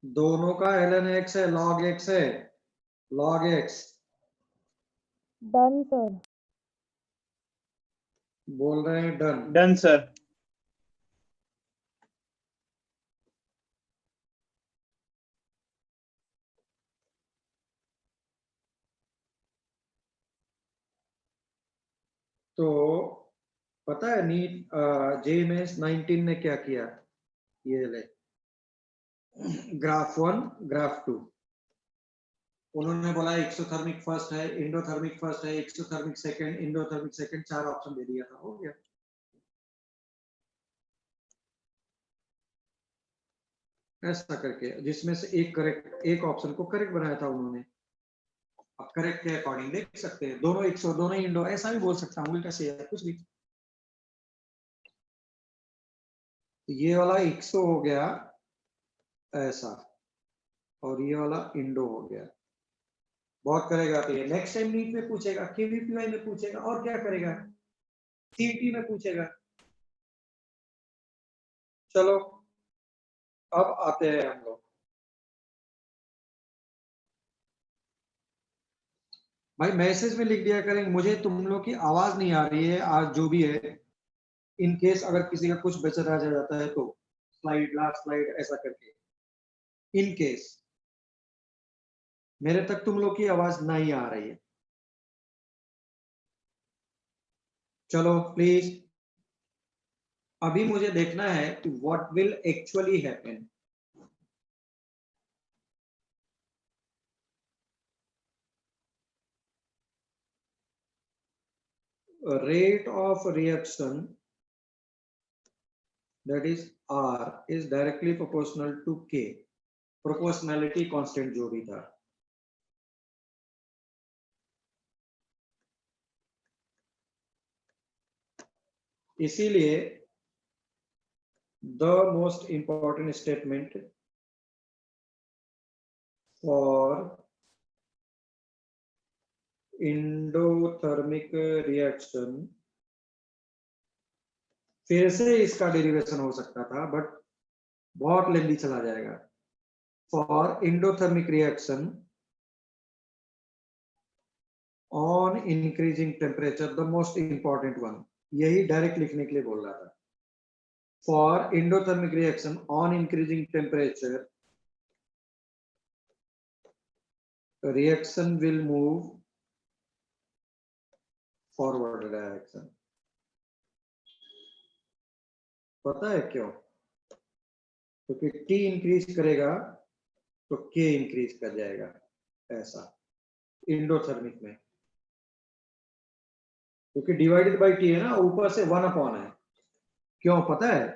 A: दोनों का ln x है, log x है, log x.
E: Done, sir.
A: बोल रहे हैं डन.
F: Done, sir.
A: तो पता है नीट जेईई मेंस 19 ने क्या किया. ये ले ग्राफ 1 ग्राफ 2. उन्होंने बोला एक्सोथर्मिक फर्स्ट है, इंडोथर्मिक फर्स्ट है, exothermic second, endothermic second, 4 option दे दिया था. हो गया. ऐसा करके, जिसमें से एक करेक्ट, एक ऑप्शन को करेक्ट बनाया था उन्होंने। अब करेक्ट के अकॉर्डिंग देख सकते हैं, दोनों 100 दोनों इंडो, ऐसा भी बोल सकता हूँ, उल्टा से कुछ भी। ये वाला 100 हो गया ऐसा, और ये वाला इंडो हो गया। बहुत करेगा तो ये नेक्स्ट टाइम नीट में पूछेगा, केवीपीवाई में पूछेगा, और क्या करेगा, सीईटी में पूछेगा। चलो अब आते हैं हम लोग। भाई मैसेज में लिख दिया करेंगे, मुझे तुम लोग की आवाज नहीं आ रही है आज, जो भी है। इन केस अगर किसी का कुछ बचा रह जाता है तो स्लाइड, लास्ट स्लाइड ऐसा करके, इन केस मेरे तक तुम लोग की आवाज नहीं आ रही है। चलो प्लीज, अभी मुझे देखना है कि what will actually happen. Rate of reaction, that is R, is directly proportional to K, proportionality constant जो भी था। इसीलिए the most important statement for endothermic reaction, फिर से इसका डेरिवेशन हो सकता था बट बहुत लेंदी चला जाएगा। For endothermic reaction on increasing temperature, the most important one, यही डायरेक्ट लिखने के लिए बोल रहा था। For endothermic reaction on increasing temperature, reaction will move forward direction। पता है क्यों? क्योंकि T इंक्रीज करेगा तो K इंक्रीज कर जाएगा, ऐसा एंडोथर्मिक में, क्योंकि डिवाइडेड बाय T है ना, ऊपर से 1 अपॉन है। क्यों पता है?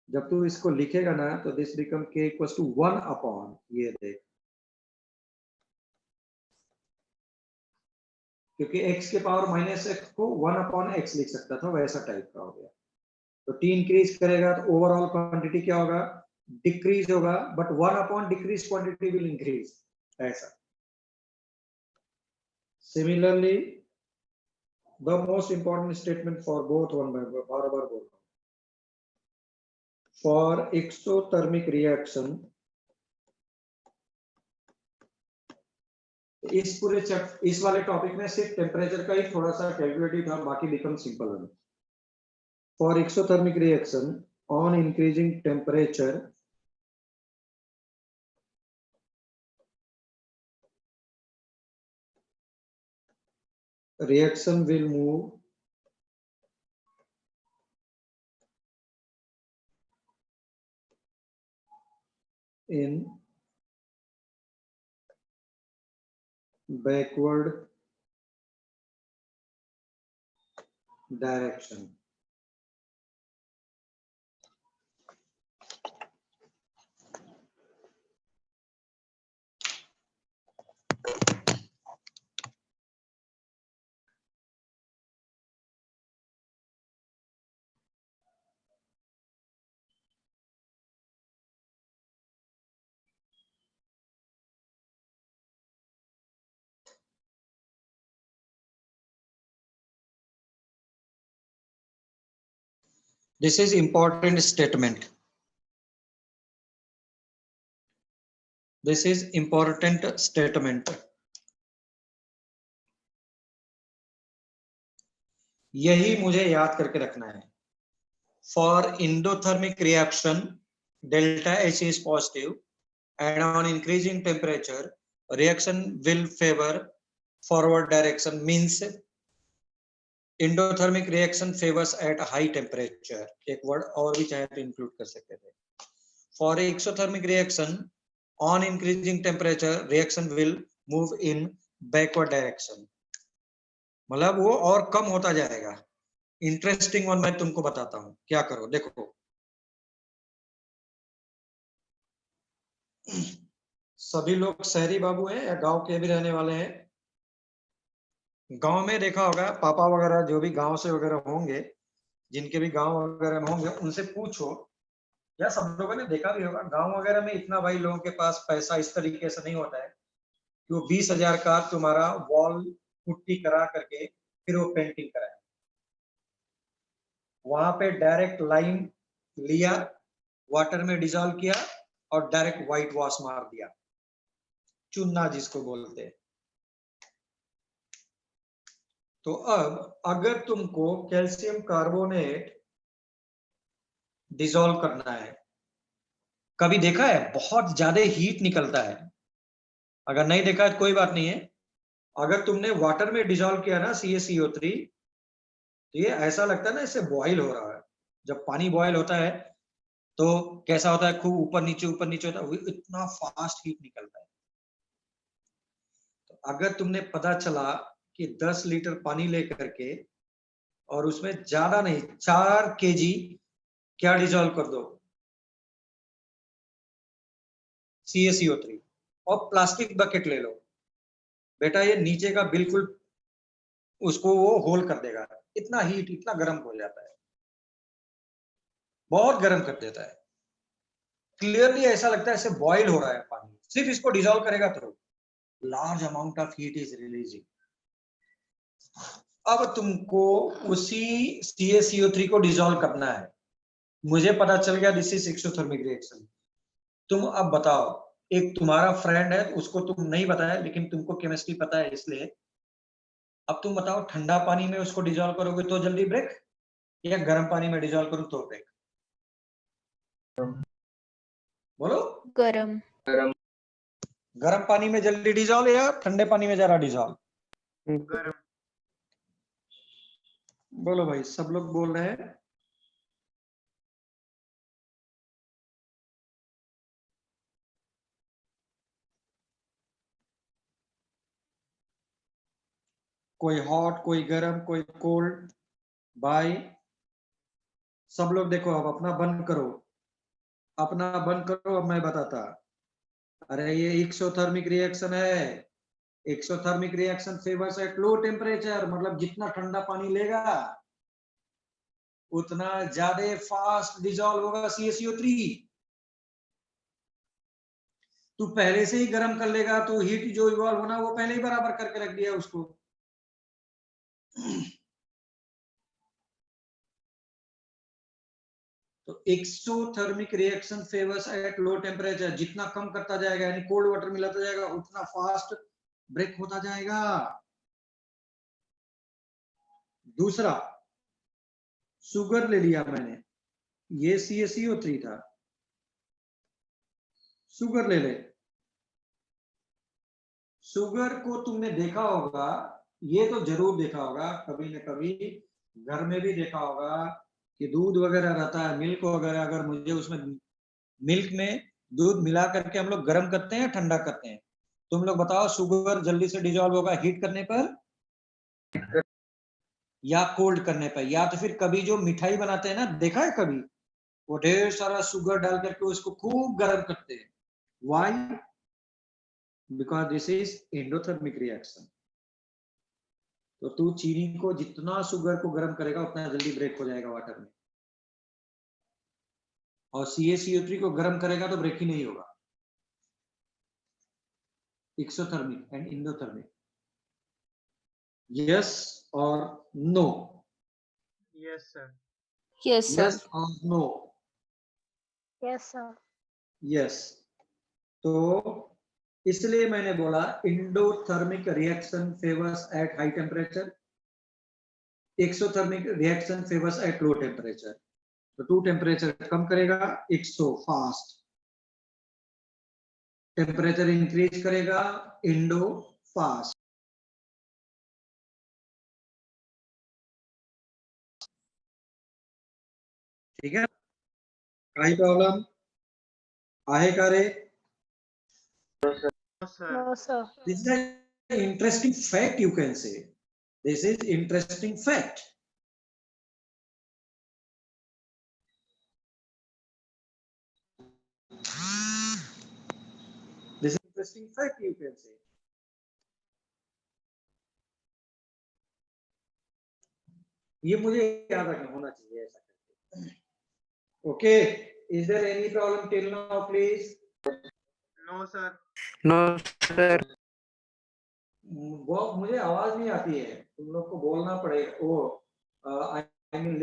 A: जब तू इसको लिखेगा ना तो this become K equals to 1 upon, ये देख, क्योंकि x के पावर माइनस x को 1 अपॉन x लिख सकता था, वैसा टाइप का हो गया। तो T इंक्रीज करेगा तो ओवरऑल क्वांटिटी क्या होगा, डिक्रीज होगा, but 1 upon decrease quantity will increase, ऐसा। Similarly the most important statement for both, one बार बार बोल रहा हूं, फॉर एक्सोथर्मिक रिएक्शन, इस पूरे इस वाले टॉपिक में सिर्फ टेम्परेचर का ही थोड़ा सा कैलकुलेटिव था, बाकी बिकम सिंपल है। For exothermic reaction on increasing temperature, reaction will move in backward direction। This is important statement. This is important statement. यही मुझे याद करके रखना है। For endothermic reaction, delta H is positive, and on increasing temperature, reaction will favor forward direction, means endothermic reaction favors at high temperature। एक word और भी चाहे तो इंक्लूड कर सकते थे। For exothermic reaction on increasing temperature, reaction will move in backward direction, मतलब वो और कम होता जाएगा। इंटरेस्टिंग वन मैं तुमको बताता हूं, क्या करो देखो। सभी लोग शहरी बाबू हैं या गांव के भी रहने वाले हैं? गांव में देखा होगा पापा वगैरह जो भी गांव से वगैरह होंगे, जिनके भी गांव वगैरह में होंगे, उनसे पूछो, या सब लोगों ने देखा भी होगा गांव वगैरह में इतना भाई लोगों के पास पैसा इस तरीके से नहीं होता है कि वो 20,000 का तुम्हारा वॉल पुट्टी करा करके फिर वो पेंटिंग कराए। वहां पे डायरेक्ट लाइन लिया, वाटर में डिजॉल्व किया और डायरेक्ट व्हाइट वॉश मार दिया, चुनना जिसको बोलते हैं। तो अब अगर तुमको कैल्शियम कार्बोनेट डिसॉल्व करना है, कभी देखा है बहुत ज्यादा हीट निकलता है? अगर नहीं देखा है तो कोई बात नहीं है। अगर तुमने वाटर में डिसॉल्व किया ना CaCO3, तो ये ऐसा लगता है ना इससे बॉईल हो रहा है। जब पानी बॉईल होता है तो कैसा होता है, खूब ऊपर नीचे होता है, इतना फास्ट हीट निकलता है। तो अगर तुमने पता चला कि 10 लीटर पानी लेकर के और उसमें ज्यादा नहीं 4 kg क्या डिसॉल्व कर दो, CaCO3, और प्लास्टिक बकेट ले लो, बेटा ये नीचे का बिल्कुल उसको वो होल कर देगा। इतना हीट, इतना गर्म हो जाता है, बहुत गर्म कर देता है। क्लियरली ऐसा लगता है ऐसे बॉईल हो रहा है पानी, सिर्फ इसको डिसॉल्व करेगा तो large amount of heat is releasing. अब तुमको उसी CaCO3 को डिसॉल्व करना है। मुझे पता चल गया दिस इज एक्सोथर्मिक रिएक्शन। तुम अब बताओ, एक तुम्हारा फ्रेंड है उसको तुम नहीं बताया लेकिन तुमको केमिस्ट्री पता है इसलिए, अब तुम बताओ ठंडा पानी में उसको डिसॉल्व करोगे तो जल्दी ब्रेक, या गर्म पानी में डिसॉल्व करूं तो ब्रेक? बोलो।
E: गरम।
B: गरम।
A: गर्म पानी में जल्दी डिसॉल्व या ठंडे पानी में जरा डिसॉल्व?
F: गरम।
A: बोलो भाई, सब लोग बोल रहे हैं। कोई हॉट, कोई गर्म, कोई कोल्ड। भाई सब लोग देखो, अब अपना बंद करो, अपना बंद करो, अब मैं बताता। अरे ये एक्सोथर्मिक रिएक्शन है। Exothermic reaction favours at low temperature, मतलब जितना ठंडा पानी लेगा उतना ज्यादा फास्ट डिसॉल्व होगा CaCO3। तू पहले से ही गर्म कर लेगा तो हीट जो इवॉल्व होना वो पहले ही बराबर करके रख दिया उसको। तो exothermic reaction favours at low temperature, जितना कम करता जाएगा यानी कोल्ड वाटर मिलाता जाएगा उतना फास्ट ब्रेक होता जाएगा। दूसरा, शुगर ले लिया मैंने, ये CaCO3 था, शुगर ले ले। शुगर को तुमने देखा होगा, ये तो जरूर देखा होगा, कभी न कभी घर में भी देखा होगा कि दूध वगैरह रहता है, मिल्क वगैरह, अगर मुझे उसमें मिल्क में दूध मिला करके हम लोग गर्म करते हैं ठंडा करते हैं, तुम लोग बताओ शुगर जल्दी से डिसॉल्व होगा हीट करने पर या कोल्ड करने पर? या तो फिर कभी जो मिठाई बनाते हैं ना, देखा है कभी, वो ढेर सारा शुगर डाल करके उसको खूब गर्म करते हैं। Why? Because this is endothermic reaction. तो तू चीनी को जितना शुगर को गर्म करेगा उतना जल्दी ब्रेक हो जाएगा वाटर में, और CaCO3 को गर्म करेगा तो ब्रेक ही नहीं होगा। एक्सोथर्मिक एंड एंडोथर्मिक, यस और no?
F: Yes sir.
E: Yes, sir.
A: Yes और नो?
I: Yes, sir.
A: यस। तो इसलिए मैंने बोला endothermic reaction favours at high temperature, exothermic reaction favours at low temperature. तो 2 टेम्परेचर कम करेगा, एक्सो फास्ट, टेम्परेचर इंक्रीज करेगा, इंडो फास्ट। ठीक है, काही प्रॉब्लम आहे का रे?
F: No sir.
I: No, sir.
A: This is an interesting fact, you can say. This is interesting fact. interesting fact you can say. ये मुझे याद रखना होना चाहिए ऐसा करके. Okay, is there any problem till now, please?
F: No, sir.
H: No, sir.
A: वो मुझे आवाज नहीं आती है, तुम लोग को बोलना पड़ेगा. ओ आई मीन